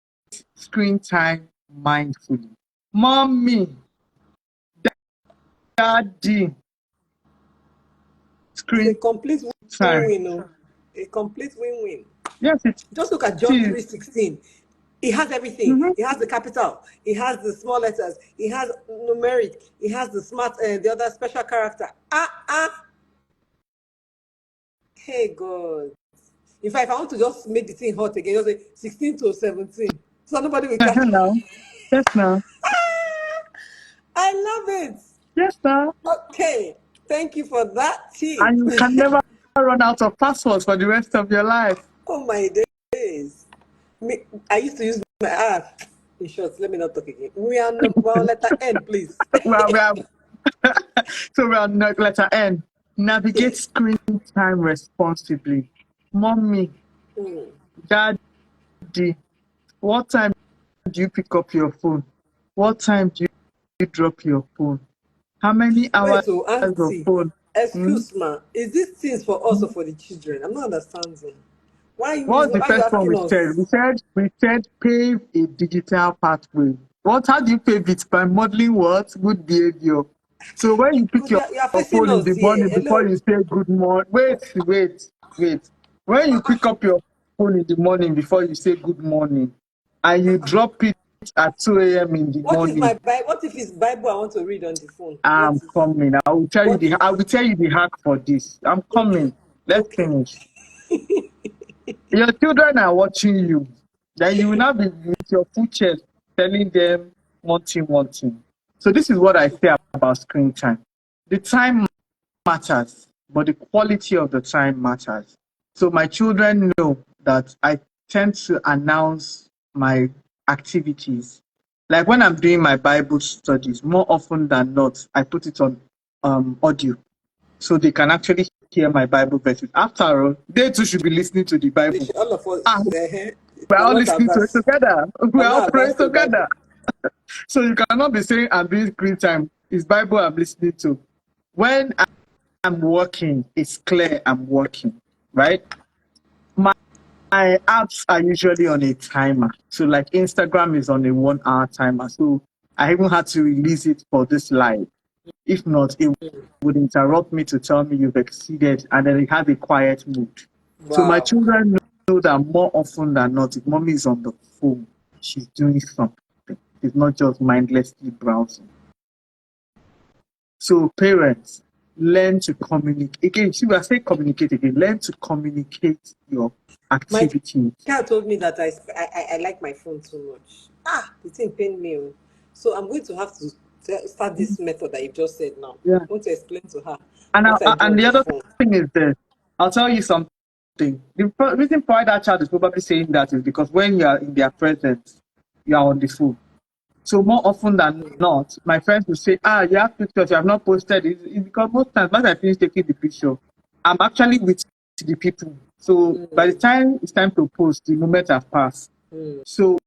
screen time mindfully. Mommy, daddy, It's a screen complete time. win-win. Oh. A complete win-win. Yes, it Just look at John is. 3:16. It has everything. Mm-hmm. It has the capital. It has the small letters. It has numeric. It has the smart, the other special character. Hey God. In fact, if I want to just make the thing hot again, just say 16 to 17. So nobody will catch. No. Yes, no. I love it. Yes, no. Okay. Thank you for that tip. And you can never run out of passwords for the rest of your life. Oh my days. I used to use my in short, let me not talk again. We are number letter N, please. We are so we are not letter N. Navigate Yes. screen time responsibly. Mommy, Mm. daddy, what time do you pick up your phone? What time do you drop your phone? How many Wait, hours so of Auntie, phone? Hmm? excuse me. Is this things for us or for the children? I'm not understanding. What's the Why are you first one asking we said? us? We said pave a digital pathway. What? How do you pave it? By modeling what? Good behavior. So when you pick You are your facing phone in us the here. morning before Hello. you say good morning, wait. When you pick up your phone in the morning before you say good morning, and you drop it at 2 a.m. in the morning, What if it's Bible I want to read on the phone? What I'm if coming. what if I will tell you the hack for this. I'm okay. coming. Let's Okay. finish. Your children are watching you. Then you will not be with your full chest telling them one thing. So this is what I say about screen time. The time matters, but the quality of the time matters. So my children know that I tend to announce my activities. Like when I'm doing my Bible studies, more often than not, I put it on audio so they can actually hear my Bible verses. After all, they too should be listening to the Bible. All of Ah, us we're we're all not listening to it advanced. together. We're We're all not praying advanced to Bible. together. So you cannot be saying I'm doing screen time. It's Bible I'm listening to. When I'm working, it's clear I'm working, right? My, my apps are usually on a timer. So like Instagram is on a 1 hour timer. So I even had to release it for this live. If not, it would interrupt me to tell me you've exceeded and then it has a quiet mood. So my Wow. children know that more often than not, if mommy is on the phone, she's doing something. It's not just mindlessly browsing. So parents, learn to communicate. Again, see, we are saying communicate again. Learn to communicate your My activities. child told me that I like my phone too much. The thing pained me. Oh. So I'm going to have to start this method that you just said now. Yeah. I want to explain to her And what I do and on the the other phone. thing is this. I'll tell you something. The reason why that child is probably saying that is because when you are in their presence, you are on the phone. So more often than not, my friends will say, you have pictures, you have not posted it. It's because most times once I finish taking the picture, I'm actually with the people. So by the Mm, time it's time to post, the moment have passed. mm, So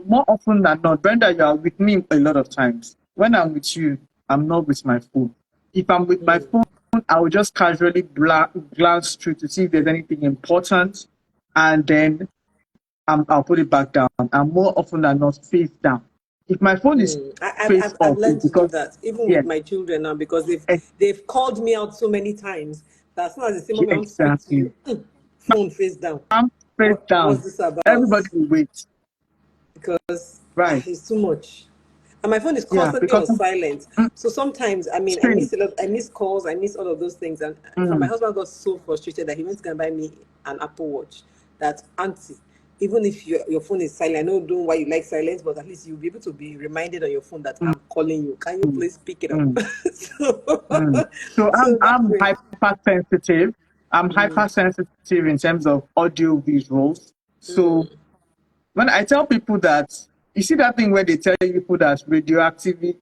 more often than not, Brenda, you are with me a lot of times. When I'm with you, I'm not with my phone. If I'm with my mm, phone, I will just casually glance through to see if there's anything important, and then I'll put it back down. And more often than not, face down. If my phone is mm. face I've up, it's learned to do because that, even yeah, with my children now, because ex- they've called me out so many times that as soon as they say, Mommy, I want to speak to exactly. you, phone face down. I'm face What's down. this about? Everybody will wait. Because Right. it's too much. And my phone is Yeah, constantly because on silent. So sometimes, I same. miss a lot. I miss calls. I miss all of those things. And in fact, my Mm, husband got so frustrated that he went to go and buy me an Apple Watch. That auntie, even if your phone is silent, I know don't know why you like silence, but at least you'll be able to be reminded on your phone that mm, I'm calling you. Can you mm, please pick it up? mm. so, Mm. So so that I'm way. hypersensitive. I'm Mm, hypersensitive in terms of audio visuals. So mm, when I tell people that You see that thing where they tell you people that's radioactivity?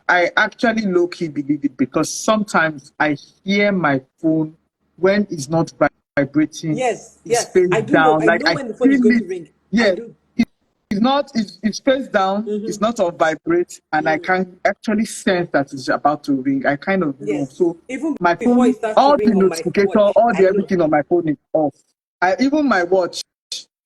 I actually low key believe it because sometimes I hear my phone when it's not vibrating, Yes, it's yes. I face do know. down. I Like know I when the phone is feel going it. to ring. I Yeah, do. it's not. It's face down. It's Mm-hmm. not on vibrate, and I can actually sense that it's about to ring. I kind of know. Yes. So Even my before it phone, starts to all the ring on my notification, watch, all I the know. everything on my phone is off. I even my watch,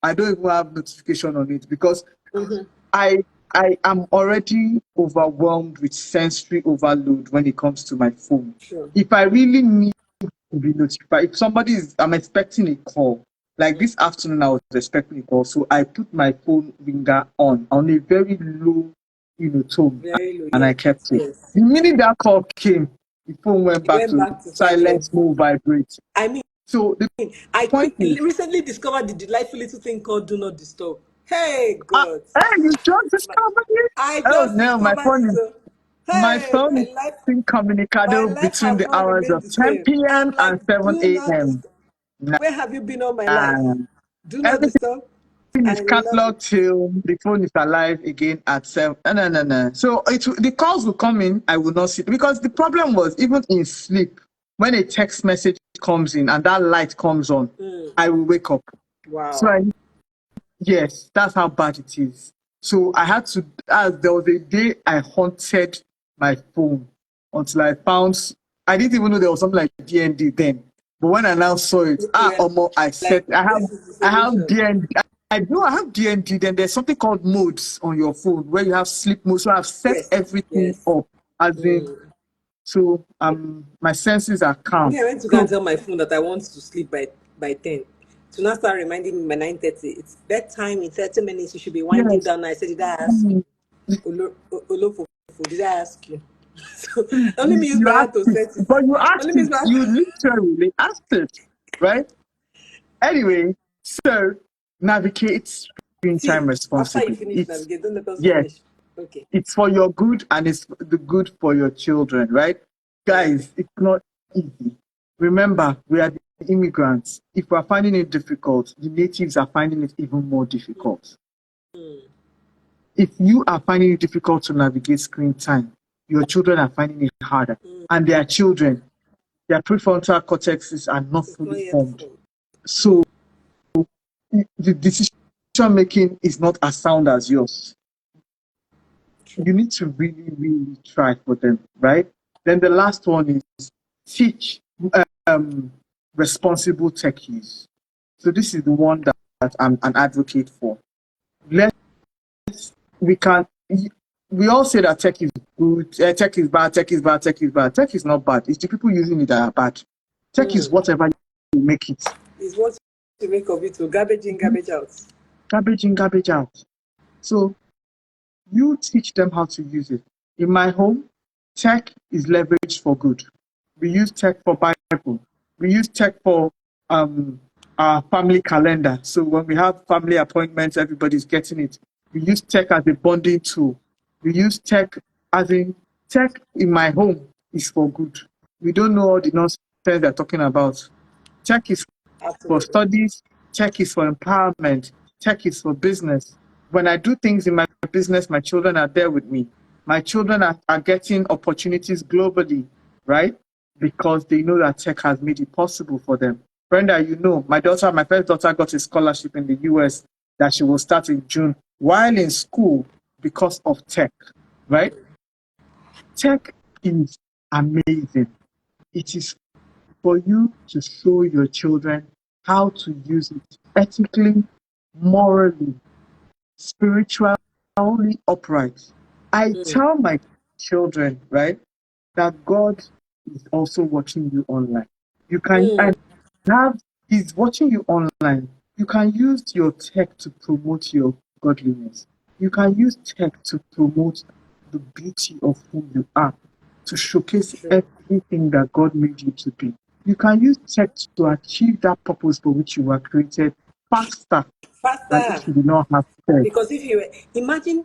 I don't even have notification on it because Mm-hmm. I I am already overwhelmed with sensory overload when it comes to my phone. Sure. If I really need to be notified, if somebody is, I'm expecting a call. Like this afternoon, I was expecting a call, so I put my phone ringer on a very low, tone, Very low. and I Yes. kept it. Yes. The minute that call came, the phone went It back went to back to silence, silence. no vibrate. I mean, So the I point is, recently discovered the delightful little thing called "Do Not Disturb." Hey, ah, God! hey, you just discovered it? I Oh just no, my discovered phone it. is So, My hey, phone is my incommunicado life between has the not hours remained of the 10 same. I'm p.m. like, and 7 do not a.m. disturb. Where have you been all my life? Nah, Do not everything disturb. is I love it. cataloged till the phone is alive again at 7. No, no, no, no. So the calls will come in, I will not see. Because the problem was, even in sleep, when a text message comes in and that light comes on, I will wake up. So Wow. yes, that's how bad it is. So I had to, as there was a day I haunted my phone until I found, I didn't even know there was something like DND then. But when I now saw it, You were Omo, I said, like, this is the I have solution. DND. I know I have DND. Then there's something called modes on your phone where you have sleep mode. So I've set Yes. everything Yes. up as in, so my senses are calm. Me, I went to go and So tell my phone that I want to sleep by 10. To now start reminding me by 9:30. It's bedtime in 30 minutes. You should be winding yes, down. I said, did I ask you? mm, Olofofo, did I ask you? So only you, means you my asked hand to it, set it. but you asked Only means it. my You literally asked it, right? Anyway, so navigate screen time see, after you responsibly. finish It's navigate, don't let us yes, finish. Okay. it's for your good and it's the good for your children, right? Guys, it's not easy. Remember, we are the immigrants. If we're finding it difficult, the natives are finding it even more difficult. If you are finding it difficult to navigate screen time, your children are finding it harder. And their children, their prefrontal cortexes are not It's not fully yet formed. full. So the decision making is not as sound as yours. True. You need to really, really try for them, right? Then the last one is teach um, responsible tech use. So this is the one that I'm an advocate for. Let's we can we all say that tech is good, tech is bad, tech is bad, tech is bad. Tech is not bad. It's the people using it that are bad. Tech is whatever you make it. It's what to make of it to garbage in, Mhm. garbage out. Garbage in, garbage out. So you teach them how to use it. In my home, tech is leveraged for good. We use tech for Bible. We use tech for our family calendar. So when we have family appointments, everybody's getting it. We use tech as a bonding tool. We use tech as in tech in my home is for good. We don't know all the nonsense they're talking about. Tech is for Absolutely. studies, tech is for empowerment, tech is for business. When I do things in my business, my children are there with me. My children are getting opportunities globally, right? Because they know that tech has made it possible for them. Brenda, my first daughter got a scholarship in the US that she will start in June while in school because of tech, right? Tech is amazing. It is for you to show your children how to use it ethically, morally, spiritually upright. I tell my children, right, that God is also watching you online. You can and have He's watching you online. You can use your tech to promote your godliness. You can use tech to promote the beauty of who you are, to showcase True. everything that God made you to be. You can use tech to achieve that purpose for which you were created faster than Faster. if you did not have tech. Because if you imagine,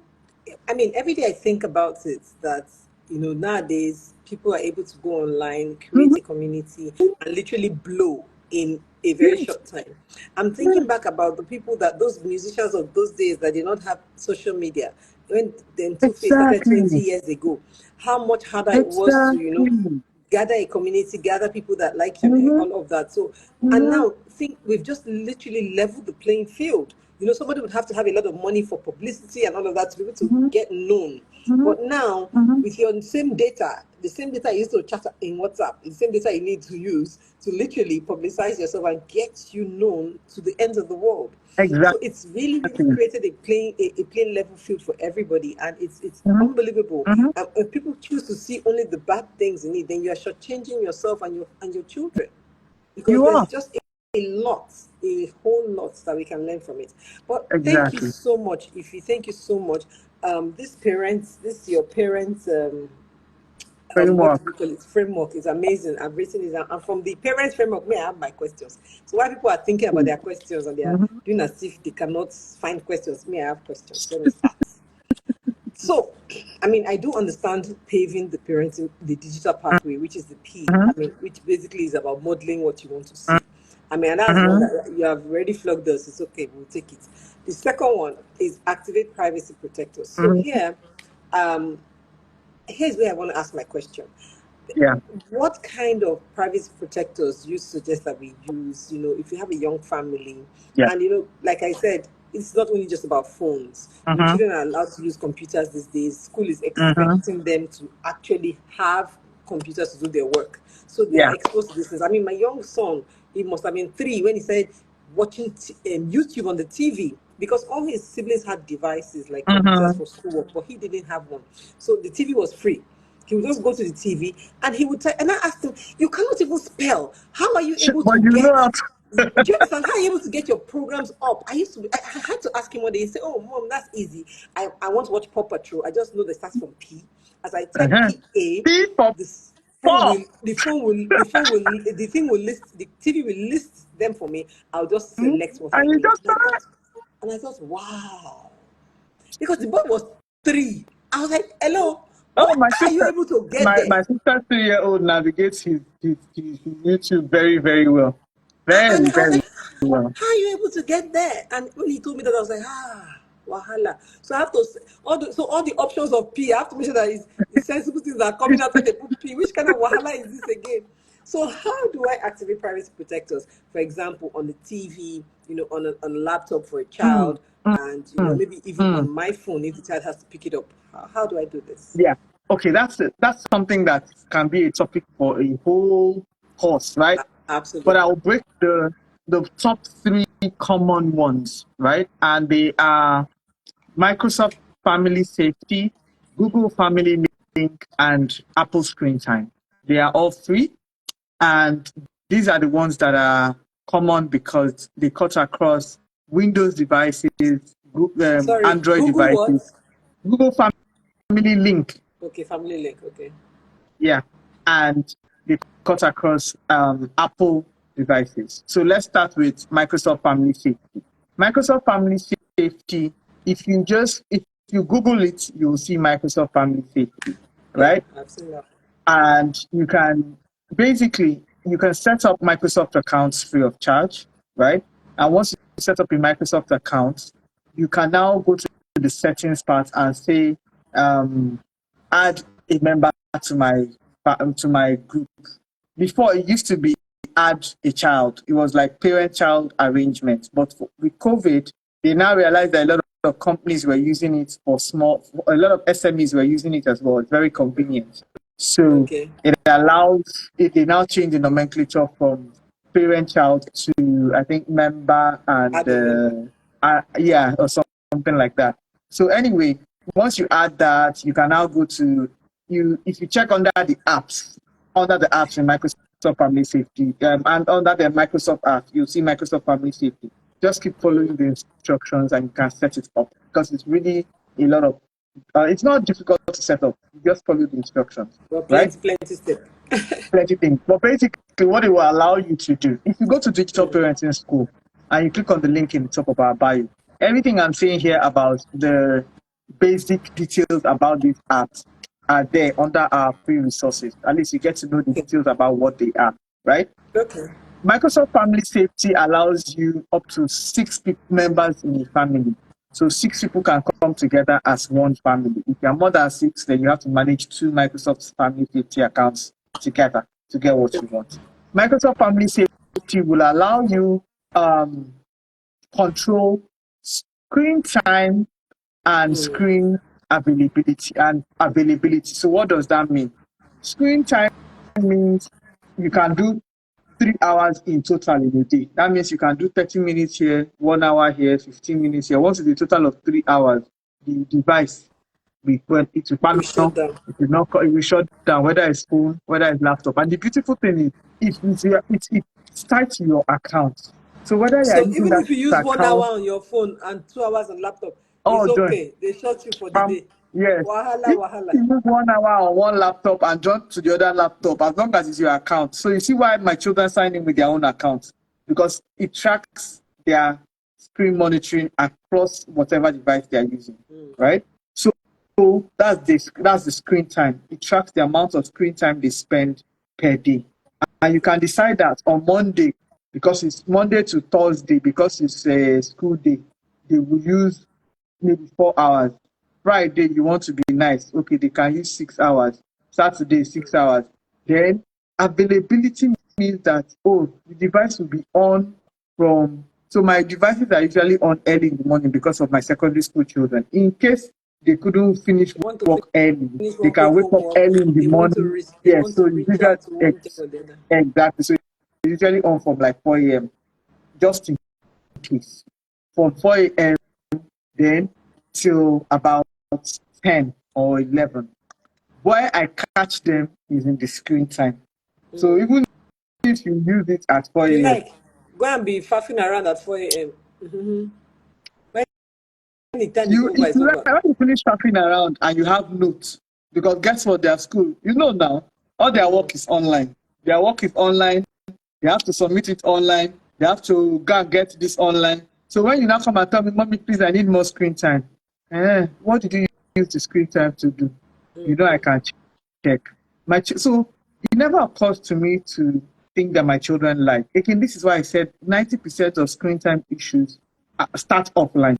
I mean, every day I think about it that, nowadays people are able to go online, create Mhm. a community, and literally blow. in a very Yes. short time. I'm thinking Yes. back about the people that those musicians of those days that did not have social media when then Two Face started 20 Exactly. years ago. How much harder it was to, Exactly. gather a community, gather people that like you and Mm-hmm. all of that. So, and Mm-hmm. now think we've just literally leveled the playing field. Somebody would have to have a lot of money for publicity and all of that to be able to Mm-hmm. get known. Mm-hmm. But now, Mm-hmm. with your same data, the same data you used to chat in WhatsApp, the same data you need to use to literally publicize yourself and get you known to the ends of the world. So Exactly. it's really created a plain level field for everybody, and it's Mm-hmm. unbelievable. Mm-hmm. And if people choose to see only the bad things in it, then you are shortchanging yourself and your children, because You there's are. just a whole lot that we can learn from it. But thank you Exactly. so much, Ify. Thank you so much. This your parents. What Framework. do we call it? Framework is amazing. I've written it down. And from the parents' framework, may I have my questions? So while people are thinking about their questions and they are Mm-hmm. doing as if they cannot find questions, may I have questions? Let me start. So, I mean, I do understand paving the parenting, the digital pathway, which is the P. I mean, which basically is about modeling what you want to see. I mean, and that's one Mm-hmm. that you have already flogged us. It's okay, we'll take it. The second one is activate privacy protectors. So Mm-hmm. here's where I want to ask my question. Yeah. What kind of privacy protectors you suggest that we use, if you have a young family? Yeah. And, like I said, it's not only just about phones. Mm-hmm. Children are allowed to use computers these days. School is Mm-hmm. expecting them to actually have computers to do their work. So they are Yeah. exposed to these things. I mean, my young son, he must have been 3 when he said watching YouTube on the TV, because all his siblings had devices like computers Mm-hmm. for schoolwork, but he didn't have one. So the TV was free. He would just go to the TV and he would tell, and I asked him, "You cannot even spell. How are you able But to you know get? how Do you understand? How are you able to get your programs up?" I had to ask him one day. He said, "Oh, mom, that's easy. I want to watch Paw Patrol. I just know the starts from P. As I type uh-huh. PA, P for this phone four. will, the thing will list, the TV will list them for me. I'll just Mhm. select what I And you need." just start. And I thought, wow, because the boy was 3. I was like, hello, Oh, what? How are you able to get there? my sister 3 year old navigates his YouTube very, very well. And Very, I was very like, well. how are you able to get there? And when he told me that, I was like, wahala. So I have to all the options of P. I have to make sure that it's sensible things that are coming out when they put P. Which kind of wahala is this again? So how do I activate privacy protectors? For example, on the TV, on a laptop for a Mm, child, mm, and mm, maybe even mm. on my phone if the child has to pick it up. How do I do this? Yeah. Okay, that's it. That's something that can be a topic for a whole course, right? But Absolutely. I'll break the top 3 common ones, right? And they are Microsoft Family Safety, Google Family Link, and Apple Screen Time. They are all free, and these are the ones that are common because they cut across Windows devices, Sorry, Android Google what? devices, Google Family Link, Okay, family link. Okay. yeah, and they cut across Apple devices. So let's start with Microsoft Family Safety. Microsoft Family Safety, if you Google it, you'll see Microsoft Family Safety, Yeah, right? I've seen that. And you can set up Microsoft accounts free of charge, right? And once you set up a Microsoft account, you can now go to the settings part and say add a member to my group. Before it used to be add a child. It was like parent-child arrangement. But with COVID, they now realize that a lot of companies were using it a lot of SMEs were using it as well. It's very convenient. So Okay. they now change the nomenclature from parent-child to, I think, member and, Add a member. yeah, or something like that. So anyway, once you add that, you can now go to, if you check under the apps in Microsoft Family Safety, and under the Microsoft app, you'll see Microsoft Family Safety. Just keep following the instructions and you can set it up because it's really a lot of, it's not difficult to set up. You just follow the instructions, Well, right? plenty step. Plenty things. But basically, what it will allow you to do, if you go to Digital Parenting School and you click on the link in the top of our bio, everything I'm saying here about the basic details about these apps are there under our free resources. At least you get to know the details about what they are, right? Okay. Microsoft Family Safety allows you up to 6 members in a family. So 6 people can come together as one family. If you are more than 6, then you have to manage 2 Microsoft Family Safety accounts together to get what you want. Microsoft Family Safety will allow you control screen time and screen availability. So what does that mean? Screen time means you can do 3 hours in total in a day. That means you can do 30 minutes here, 1 hour here, 15 minutes here. Once it's a total of 3 hours, the device when it will pan We shut off, down. it will shut down, whether it's phone, whether it's laptop. And the beautiful thing is it's tied to your account. So whether you are So using even that if you use 1 hour account, on your phone and 2 hours on laptop, it's all done. okay. They shut you for the day. Yes. Wahala, If wahala. you use 1 hour on one laptop and jump to the other laptop, as long as it's your account. So you see why my children sign in with their own accounts, because it tracks their screen monitoring across whatever device they are using, right? So that's the screen time. It tracks the amount of screen time they spend per day. And you can decide that on Monday, because it's Monday to Thursday, because it's a school day, they will use maybe 4 hours. Friday, you want to be nice. Okay, they can use 6 hours. Saturday, 6 hours. Then availability means that, the device will be on so my devices are usually on early in the morning because of my secondary school children. In case they couldn't finish They want to work early, finish they one can quick wake up homework. early in the morning. They Yes, want so to it's reach out to one thing or the other. exactly. So it's usually on from like 4 a.m. just in case. From 4 a.m. then till about 10 or 11. Why I catch them is in the screen time. So even if you use it at 4 If you a.m., like, go and be faffing around at 4 a.m. When the time is over, if it's you like, over. when you finish shopping around and you have notes, because guess what, their school, now, all their work is online. Their work is online. They have to submit it online. They have to go and get this online. So when you now come and tell me, Mommy, please, I need more screen time. What did you use the screen time to do? I can check. So it never occurs to me to think that my children like. Again, this is why I said 90% of screen time issues start offline.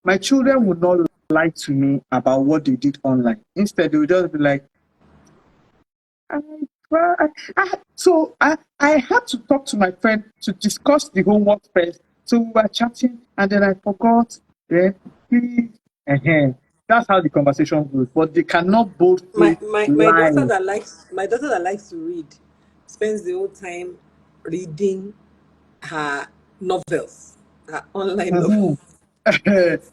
My children would not lie to me about what they did online. Instead, they would just be like, I, well, I had to talk to my friend to discuss the homework first. So we were chatting, and then I forgot. Then please, that's how the conversation goes. But they cannot My, boldly my my daughter lie. that likes my daughter that likes to read spends the whole time reading her novels, her online novels. Mhm.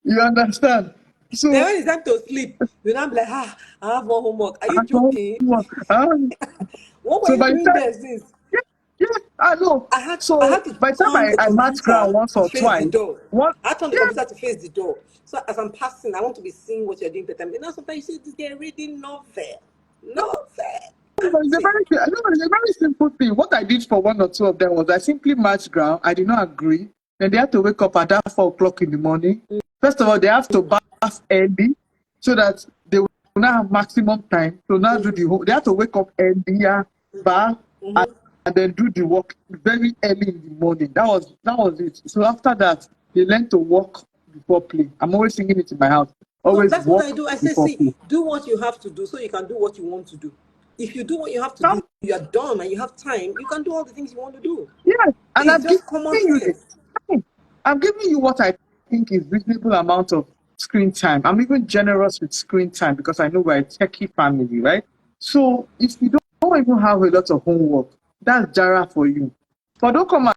You understand? Then So when it's time to sleep, you now be like, I have one homework. Are I you don't joking? want. What were So you by the doing time, there since? yeah, yeah, I know. I had So to by the time turn the I match computer ground once to or face the twice, door. what? I turned the Yeah, computer to face the door. So as I'm passing, I want to be seeing what you're doing. But you know, sometimes you see this guy reading novel. no, Novel. it's a Auntie. very, no, it's a very simple thing. What I did for one or two of them was I simply matched ground. I did not agree. Then they had to wake up at that 4 o'clock in the morning. First of all, they have to bath early so that they will not have maximum time to now do the whole. They have to wake up earlier, bath, and then do the work very early in the morning. That was it. So after that, they learn to walk before play. I'm always singing it in my house. No, Always that's what I walk do. I say, before see, play. do what you have to do so you can do what you want to do. If you do what you have to do, Now, you are done and you have time, you can do all the things you want to do. yes, and It's I've given just common you the sense. time. I'm giving you what I think is reasonable amount of screen time. I'm even generous with screen time because I know we're a techie family, right? So if you don't even have a lot of homework, that's Jara for you. But don't come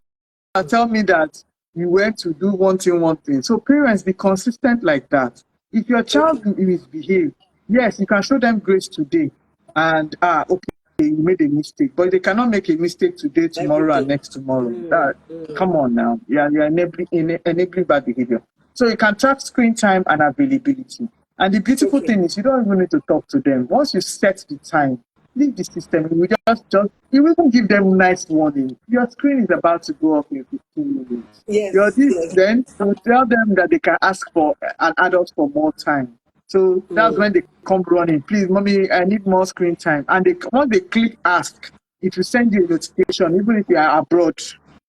and tell me that you went to do one thing. So parents, be consistent like that. If your Okay. child misbehave, yes, you can show them grace today. And okay, you made a mistake, but they cannot make a mistake today, Every tomorrow, and day. next tomorrow. Come on now, you're enabling bad behavior. So you can track screen time and availability. And the beautiful Okay. thing is, you don't even need to talk to them. Once you set the time, leave the system. We just you even give them nice warning. Your screen is about to go off in 15 minutes. Your Yes, this yes. then you tell them that they can ask for an adult for more time. So that's when they come running. Please, mommy, I need more screen time. And once they click ask, it will send you a notification, even if you are abroad.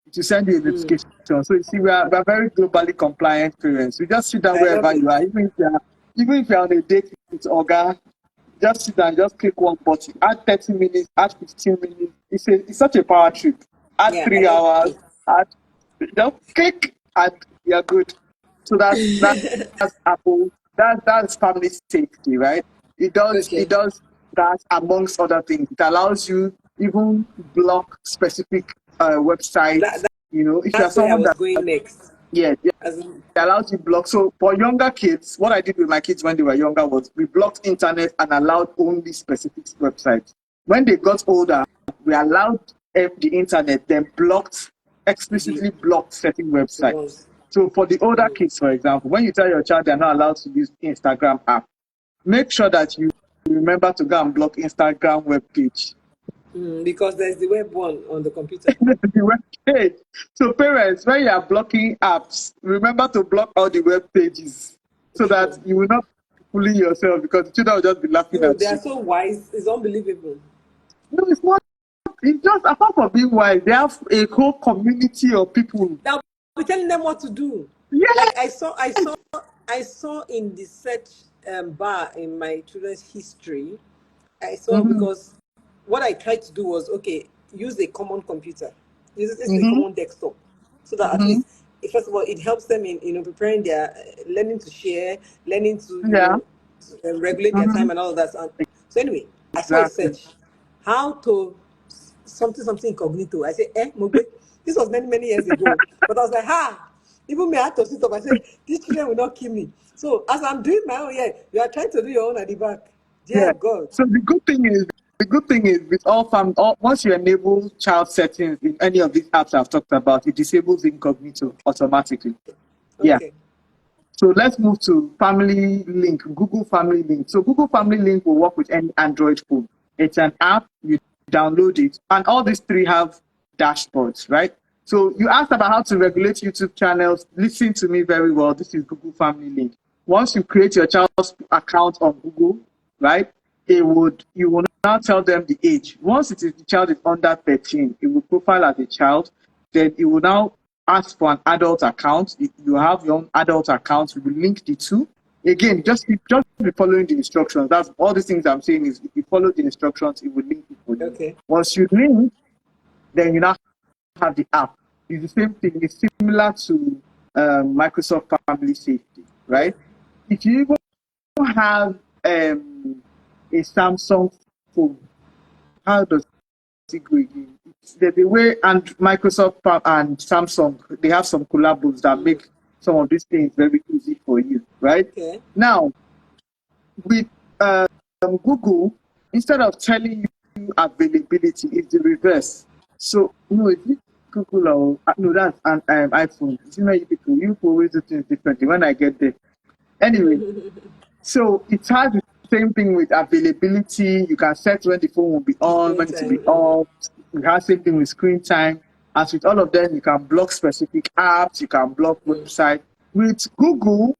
It will send you a notification. So you see, we are very globally compliant parents. We just sit down I love wherever it. you are, even if you are on a date with Oga, just sit down, just click one button. Add 30 minutes, add 15 minutes. It's such a power trip. Add Yeah, I three love hours, it. add just click and you're good. So that's Apple. That's family safety, right? It Okay. does that amongst other things. It allows you even block specific That, websites. that If you are that's where I someone was that going next. yeah, it As in, allows you block. So for younger kids, what I did with my kids when they were younger was we blocked internet and allowed only specific websites. When they got older, we allowed the internet, then the explicitly blocked certain the websites. ones. So for the older kids, for example, when you tell your child they're not allowed to use Instagram app, make sure that you remember to go and block Instagram web page. Because there's the web one on the computer. The web page. So parents, when you are blocking apps, remember to block all the web pages so that True. you will not bully yourself because the children will just be laughing No, at they are you. so wise. It's unbelievable. No, it's not. It's just apart from being wise, they have a whole community of people. Now we're telling them what to do. Yes. Like I saw in the search bar in my children's history. I saw Mm-hmm. because what I tried to do was okay, use a common computer, use a Mm-hmm. common desktop, so that at Mm-hmm. least first of all it helps them in preparing their learning to share, learning to Yeah. regulate their Mm-hmm. time and all of that. And so anyway, I saw a Exactly. search how to something incognito. I said, Mogbe, this was many years ago, but I was like, ha. Even me, I had to sit up. I said, these children will not kill me. So as I'm doing my own, yeah, you are trying to do your own at the back. Dear Yeah. God. So the good thing is with once you enable child settings in any of these apps I've talked about, it disables incognito automatically. Yeah. Okay. So let's move to Family Link, Google Family Link. So Google Family Link will work with any Android phone. It's an app, you download it, and all these three have dashboards, right? So you asked about how to regulate YouTube channels. Listen to me very well. This is Google Family Link. Once you create your child's account on Google, right, you will now tell them the age. Once the child is under 13, it will profile as a child. Then it will now ask for an adult account. If you have your own adult account, we will link the two. Again, just be following the instructions. That's all these things I'm saying is if you follow the instructions, it will link it for you. Okay. Once you link, then you now have the app. It's the same thing. It's similar to Microsoft Family Safety, Yeah. right? If you even have a Samsung phone, how does it go again? It's the way and Microsoft and Samsung, they have some collabos that make some of these things very easy for you, right? Okay. Now, with Google, instead of telling you availability, it's the reverse. So, no, it's not Google or no, that's an iPhone. You people always do things differently when I get there. Anyway, so it has the same thing with availability. You can set when the phone will be on, Screen when it will be time. off. It has same thing with screen time. As with all of them, you can block specific apps, you can block website. With Google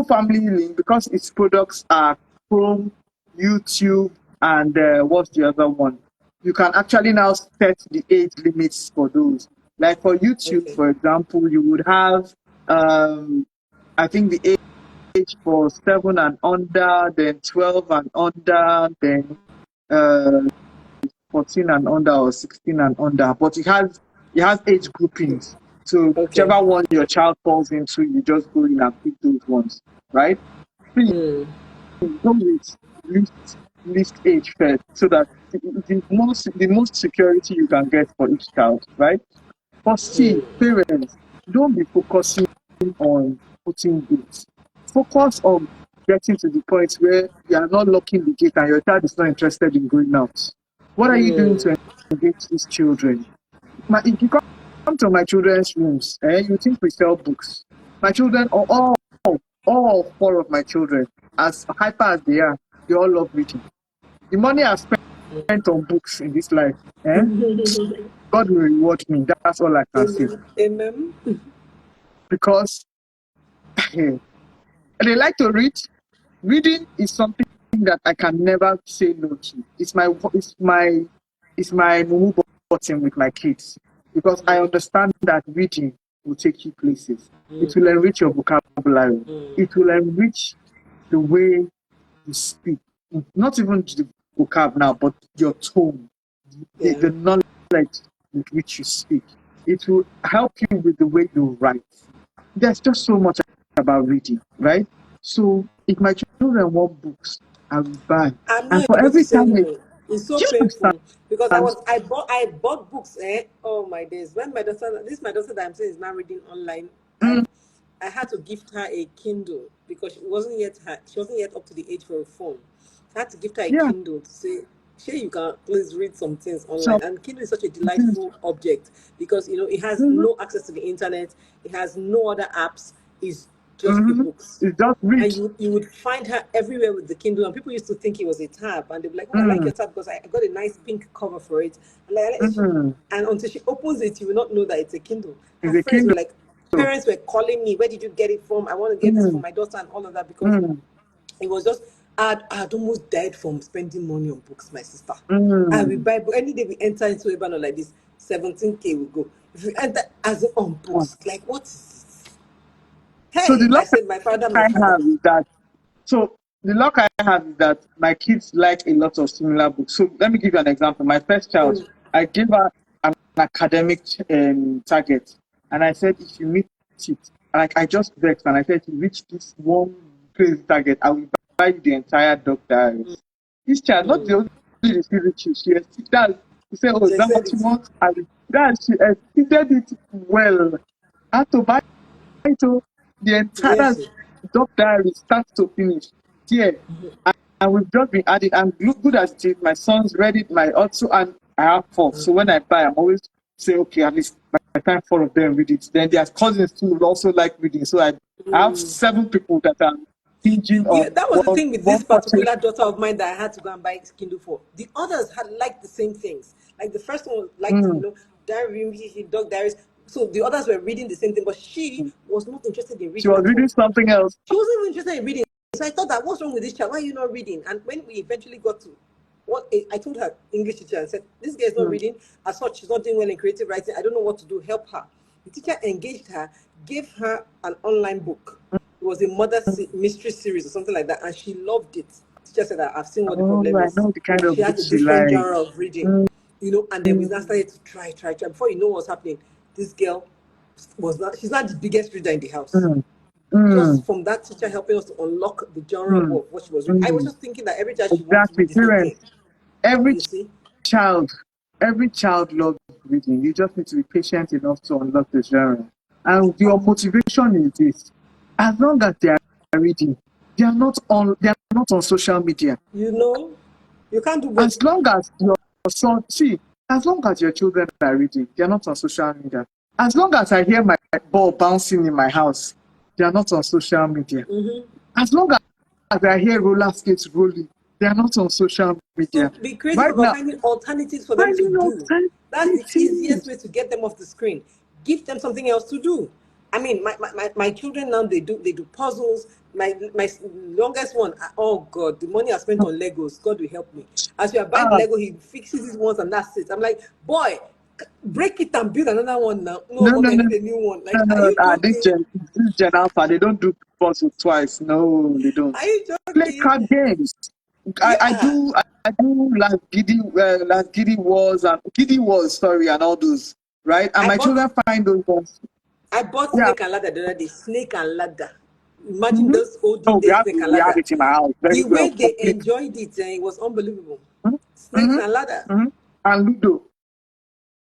Family Link, because its products are Chrome, YouTube, and what's the other one? You can actually now set the age limits for those. Like for YouTube, Okay. for example, you would have I think the age for 7 and under, then 12 and under, then uh, 14 and under or 16 and under. But it has age groupings. So Okay. whichever one your child falls into, you just go in and pick those ones, right? So you go with least age first, so that the most security you can get for each child, right? But see, parents, don't be focusing on putting gates. Focus on getting to the point where you are not locking the gate and your child is not interested in going out. What are you doing to engage these children? If you come to my children's rooms, you think we sell books. My children, all four of my children, as hyper as they all love reading. The money I've spent on books in this life, God will reward me. That's all I can say. Amen. Amen. Because they like to read. Reading is something that I can never say no to. It's my is my mumu button with my kids because I understand that reading will take you places. It will enrich your vocabulary. It will enrich the way you speak. Not even the vocab now, but your tone, the knowledge with which you speak. It will help you with the way you write. There's just so much about reading, right? So if my children want books, I will buy. I'm And not for able to every say time they no. It's so do you understand? painful because I bought books. Oh my days! When my daughter that I'm saying is now reading online. Mm, I had to gift her a Kindle because she wasn't yet up to the age for a phone. I had to gift her a yeah. Kindle to say, "Sure, you can please read some things online." So And Kindle is such a things, delightful object because it has mhm, no access to the internet. It has no other apps. It's just the mhm. books. It's just read. And you would find her everywhere with the Kindle, and people used to think it was a tab, and they'd be like, "Oh, I like Mm, your tab because I got a nice pink cover for it." mm. And until she opens it, you will not know that it's a Kindle. Her It's a friends were Kindle. like, parents were calling me, "Where did you get it from? I want to get this for Mm, my daughter," and all of that because mm, it was just I had almost died from spending money on books, my sister. I will mm. buy book any day we enter into a banner like this, 17K will go. If you enter as on Oh. books, like what is it? So the Hey, I luck said, my father, my I father. have is that so the luck I have is that my kids like a lot of similar books. So let me give you an example. My first child, Mm, I gave her an academic target, and I said if you meet it, like I just vexed and I said if you reach this one crazy target, I will buy you the entire dog diaries. This child, not the mm. only the spiritual, she said, oh, is She that said what you it. want? And that she exceeded it well. I had to buy to the entire Yes. job diary start to finish. Yeah. And we've just been adding and look good as it is. My son's read it, my also and I have four. So when I buy, I'm always say, okay, at least by the time four of them read it. Then their cousins too will also like reading. So I have Mm. seven people that are hinging on That was the thing with this one purchase. particular daughter of mine that I had to go and buy Kindle for. The others had liked the same things. Like the first one liked, Mm. diary, dog diaries. So the others were reading the same thing, but she was not interested in She reading was at reading all. something else. She wasn't even interested in reading. So I thought that what's wrong with this child? Why are you not reading? And when we eventually got to I told her English teacher and said, this girl is not Mm. reading. As such, she's not doing well in creative writing. I don't know what to do. Help her. The teacher engaged her, gave her an online book. It was a mystery series or something like that, and she loved it. The teacher said that I've seen what the Oh, problem I is. know the kind She of has a books she different likes. genre of reading, Mm. and then we now started to try. Before you know what's happening, this girl she's not the biggest reader in the house Mm. Mm. just from that teacher helping us to unlock the genre of Mm. what she was reading. I was Mm. just thinking that every child should want to Exactly. read the same thing. Parents, every You see? child, every child loves reading. You just need to be patient enough to unlock the genre. And your motivation is this: as long as they are reading, they are not on social media. You know, you can't do both. As long as your son, see, as long as your children are reading, they are not on social media. As long as I hear my ball bouncing in my house, they are not on social media. As long as I hear roller skates rolling, they are not on social So media. be creative Right about now, finding alternatives for them to finding do. That's the easiest alternatives. way to get them off the screen. Give them something else to do. I mean, my children now they do puzzles. My longest one, oh God, the money I spent on Legos, God will help me. As we are buying the Ah, Lego, he fixes it once and that's it. I'm like, boy, break it and build another one now. No, no, no, mommy, I no, need a new one. no, Like, no, are no. you This joking? Gen Alpha, they don't do puzzle twice. No, they don't. Are you Play joking? card games. I Yeah, do last Giddy Wars, sorry, and all those, right? And I my bought children find those ones. I bought Yeah. Snake and Ladder the other day. Snake and Ladder. Imagine Mm-hmm. those olden Oh, days Snake and we have Ladder. it in my house very The way well, they complete. enjoyed it, it was unbelievable. Snakes Mm-hmm. and Ladder. Mm-hmm. And Ludo.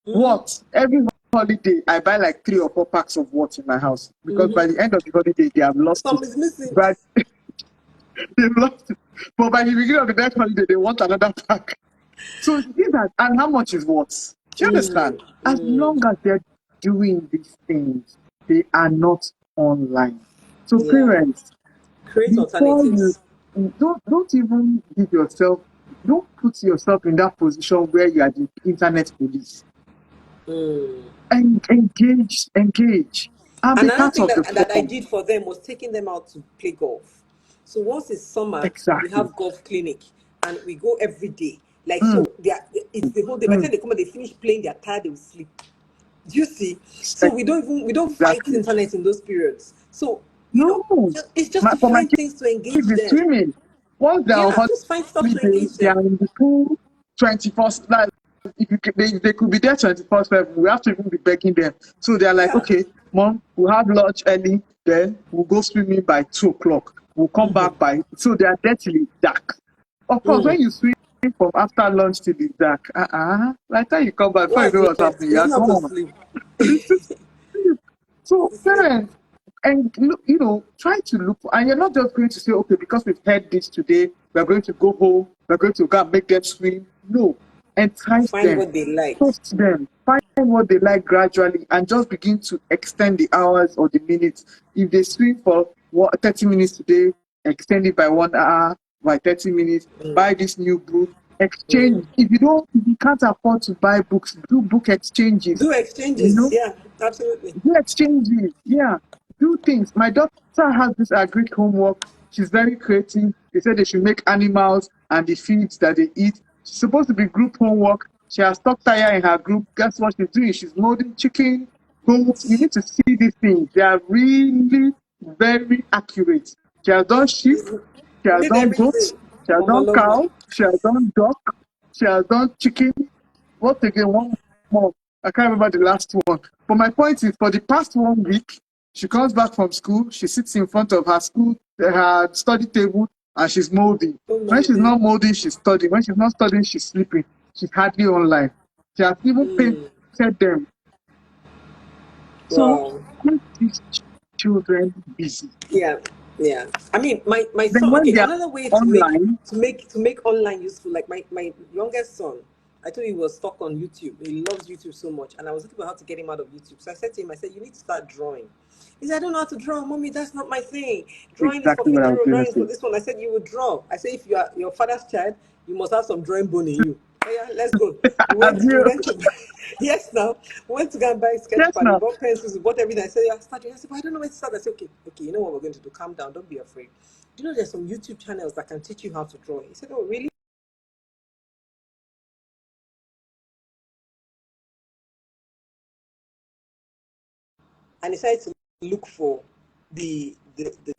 Mm-hmm. What? Every holiday, I buy like 3 or 4 packs of what in my house because by the end of the holiday, they have lost Some it. is missing. But they've lost it. But by the beginning of the next holiday, they want another pack. So these are, and how much is what? Do you understand? As long as they're doing these things, they are not online. So Yeah. parents, Create before you alternatives. don't even give yourself, don't put yourself in that position where you are the internet police. And engage, and be Another part thing of the that I fun. did for them was taking them out to play golf. So once it's summer, we Exactly. have golf clinic and we go every day. Like, Mm, so it's the whole day. By the mm. time they come and they finish playing, they're tired, they will sleep. Do you see? So we don't fight Exactly. internet in those periods. So, No, it's just to for my find kids, things to engage the them. swimming. Once they're on Yeah, just find stuff to holiday, engage they them. are in the pool 24. Like, they could be there 24/7. We have to even be begging them. So they're like, Yeah. okay, mom, we'll have lunch early, then we'll go swimming by 2 o'clock. We'll come back by. So they are there till it's dark. Of course, when Mm. you swim from after lunch till it's dark, like that you come back before you What's know what's left? happening. It's You're not to gone. sleep. So Sleep. parents, and try to look for, and you're not just going to say, okay, because we've heard this today, we're going to go home, we're going to go and make them swim. No, entice Find them, what they like. post them, find what they like gradually, and just begin to extend the hours or the minutes. If they swim for 30 minutes today, extend it by 1 hour, by 30 minutes, buy this new book, Mm. exchange. If you can't afford to buy books, do book exchanges. Do You exchanges. know, Yeah, absolutely. do exchanges, yeah. Do things. My daughter has this agric homework. She's very creative. They said they should make animals and the feeds that they eat. She's supposed to be group homework. She has stock tire in her group. Guess what she's doing? She's molding chicken, goats. You need to see these things. They are really very accurate. She has done sheep. She You has need done goats. everything. She has Mama done love cow. She has done duck. She has done chicken. What again? One more. I can't remember the last one. But my point is, for the past 1 week, she comes back from school. She sits in front of her study table, and she's molding. When she's molding. not molding, she's studying. When she's not studying, she's sleeping. She's hardly online. She has even Mm. painted them. So Wow. make these children busy. Yeah, yeah. I mean, my Then son. when Okay, they are another way online, to make online useful. Like my youngest son, I told you he was stuck on YouTube. He loves YouTube so much, and I was looking for how to get him out of YouTube. So I said to him, I said, you need to start drawing. He said, I don't know how to draw, mommy. That's not my thing. Drawing is for exactly what I was 50, going drawing to is for say. this one. I said, you would draw. I said, if you are your father's child, you must have some drawing bone in you. Oh yeah, let's go. Have We you? went to yes now. We went to go and buy sketch Yes, pad. We now. bought pencils. We bought everything. I said, yeah, start. I said, but I don't know where to start. I said, okay. You know what we're going to do? Calm down. Don't be afraid. Do you know there's some YouTube channels that can teach you how to draw? He said, oh really? And he decided to look for the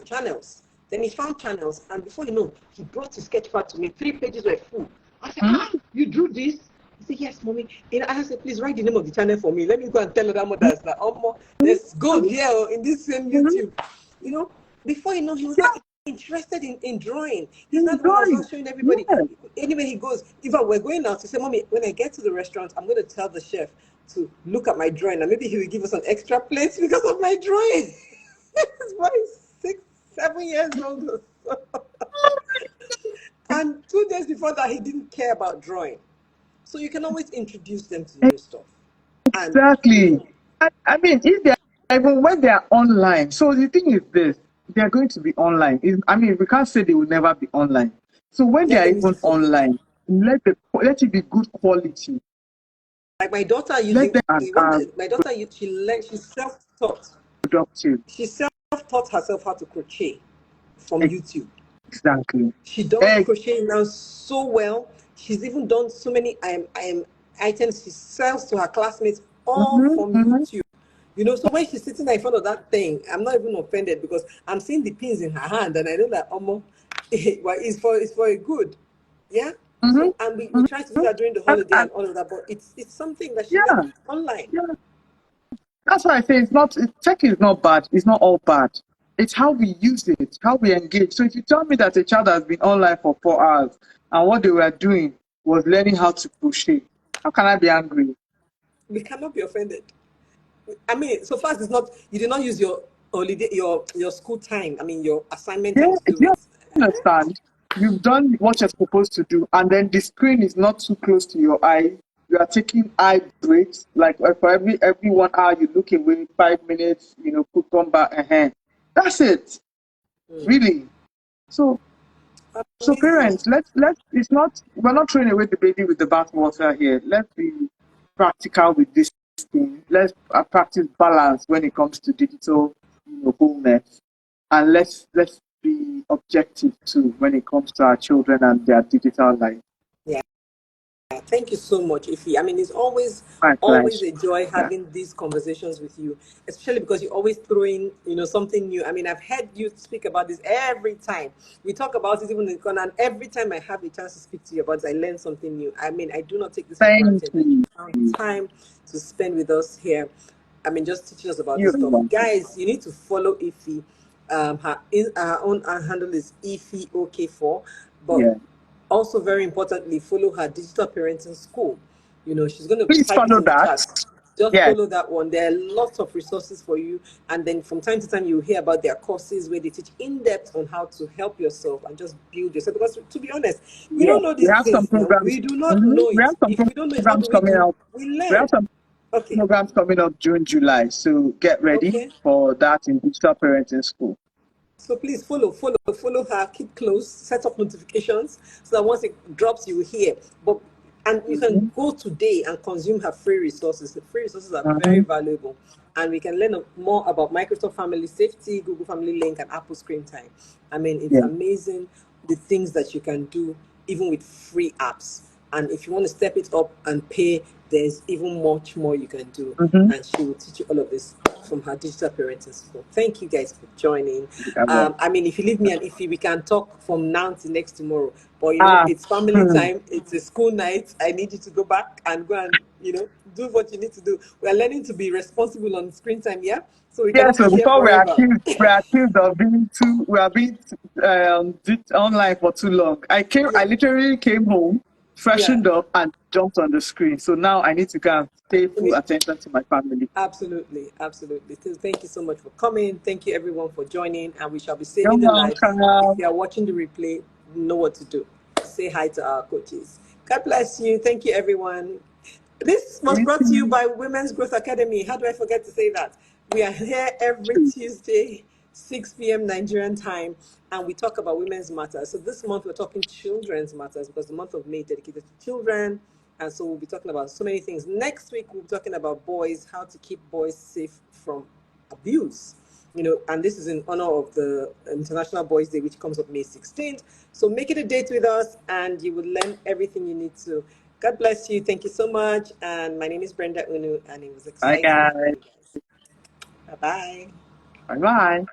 channels. Then he found channels, and before you know, he brought his sketch pad to me. 3 pages were full. I said, Hmm? you drew this? He said, yes, mommy. I said, please write the name of the channel for me. Let me go and tell other mothers that, oh, there's gold here in this same Mhm. YouTube. You know, before you know, he was Yeah, interested in drawing. He's not the one that was enjoy. not showing everybody. Yes. Anywhere he goes, if we're going out, he said, mommy, when I get to the restaurant, I'm going to tell the chef to look at my drawing and maybe he will give us an extra plate because of my drawing. This boy is 6, 7 years old. And 2 days before that, he didn't care about drawing. So you can always introduce them to new stuff. And, Exactly. I mean, if they are, even when they are online, so the thing is this, they are going to be online. I mean, we can't say they will never be online. So when they let are them use even it for good. online, let it be good quality. Like my daughter Let using, them are my daughter, she learned, she's self-taught. productive. She self-taught herself how to crochet from YouTube. Exactly. She does crochet now so well. She's even done so many items she sells to her classmates all Mm-hmm, from mm-hmm, YouTube. So when she's sitting there in front of that thing, I'm not even offended because I'm seeing the pins in her hand and I know that well, it's for a good. Yeah. mm-hmm, So and we try to do mm-hmm. that during the holiday and all of that, but it's something that she Yeah, learned online. yeah. That's why I say tech is not bad. It's not all bad. It's how we use it, how we engage. So if you tell me that a child has been online for 4 hours and what they were doing was learning how to crochet, how can I be angry? We cannot be offended. I mean, so far as it's not, you did not use your holiday, your school time. I mean, your assignment Yeah, time to do do you it. understand? You've done what you're supposed to do, and then the screen is not too close to your eye. You are taking eye breaks, like for every 1 hour you look away, 5 minutes, put come back. That's it, really. So So Amazing. parents, let's it's not we're not throwing away the baby with the bathwater here. Let's be practical with this thing. Let's practice balance when it comes to digital, wholeness, and let's be objective too when it comes to our children and their digital life. Yeah. Thank you so much, Ify. I mean, it's My always pleasure. a joy Yeah. having these conversations with you, especially because you always throw in, something new. I mean, I've heard you speak about this every time. We talk about it even in the corner, and every time I have the chance to speak to you about it, I learn something new. I mean, I do not take this for Thank granted that you you. found time to spend with us here. I mean, just teaching us about this You're stuff. welcome. Guys, you need to follow Ify. Her own handle is Ify OK4, but Yeah. also very importantly, follow her digital parenting school. She's going to Please type it follow in the that. chat. Just Yes. follow that one. There are lots of resources for you, and then from time to time you hear about their courses where they teach in depth on how to help yourself and just build yourself. Because to be honest, we Yeah. don't know We these have some things now. programs. We do not Mhm. know We it. have some If we don't know it, what do programs we coming do? out. We We learn. have some Okay. programs coming up June, July. So get ready Okay. for that in digital parenting school. So please follow her, keep close, set up notifications so that once it drops, you will hear. But and you can Mm-hmm. go today and consume her free resources. The free resources are very Mm-hmm. valuable. And we can learn more about Microsoft Family Safety, Google Family Link, and Apple Screen Time. I mean, it's Yeah. amazing the things that you can do even with free apps. And if you want to step it up and pay, there's even much more you can do. Mm-hmm. And she will teach you all of this from her digital parenting school. Thank you guys for joining. Yeah, well. I mean, if you leave me and if we can talk from now to next tomorrow, but Ah. it's family Hmm. time, it's a school night. I need you to go back and go and, do what you need to do. We are learning to be responsible on screen time, yeah? So we Yeah, cannot be so here before forever. we are accused of being too, we are being online for too long. I Yeah, literally came home, yeah. freshened up, and jumped on the screen. So now I need to go and pay full We, attention to my family. Absolutely, absolutely. So thank you so much for coming. Thank you everyone for joining, and we shall be You're saving the lives. If welcome. you are watching the replay, you know what to do. Say hi to our coaches. God bless you. Thank you, everyone. This was You brought to you too. by Women's Growth Academy. How do I forget to say that? We are here every Tuesday, 6 p.m. Nigerian time, and we talk about women's matters. So this month we're talking children's matters because the month of May is dedicated to children. And so we'll be talking about so many things. Next week, we'll be talking about boys, how to keep boys safe from abuse. And this is in honor of the International Boys Day, which comes up May 16th. So make it a date with us and you will learn everything you need to. God bless you. Thank you so much. And my name is Brenda Unu, and it was Bye, exciting having guys. you guys. Bye bye. Bye bye.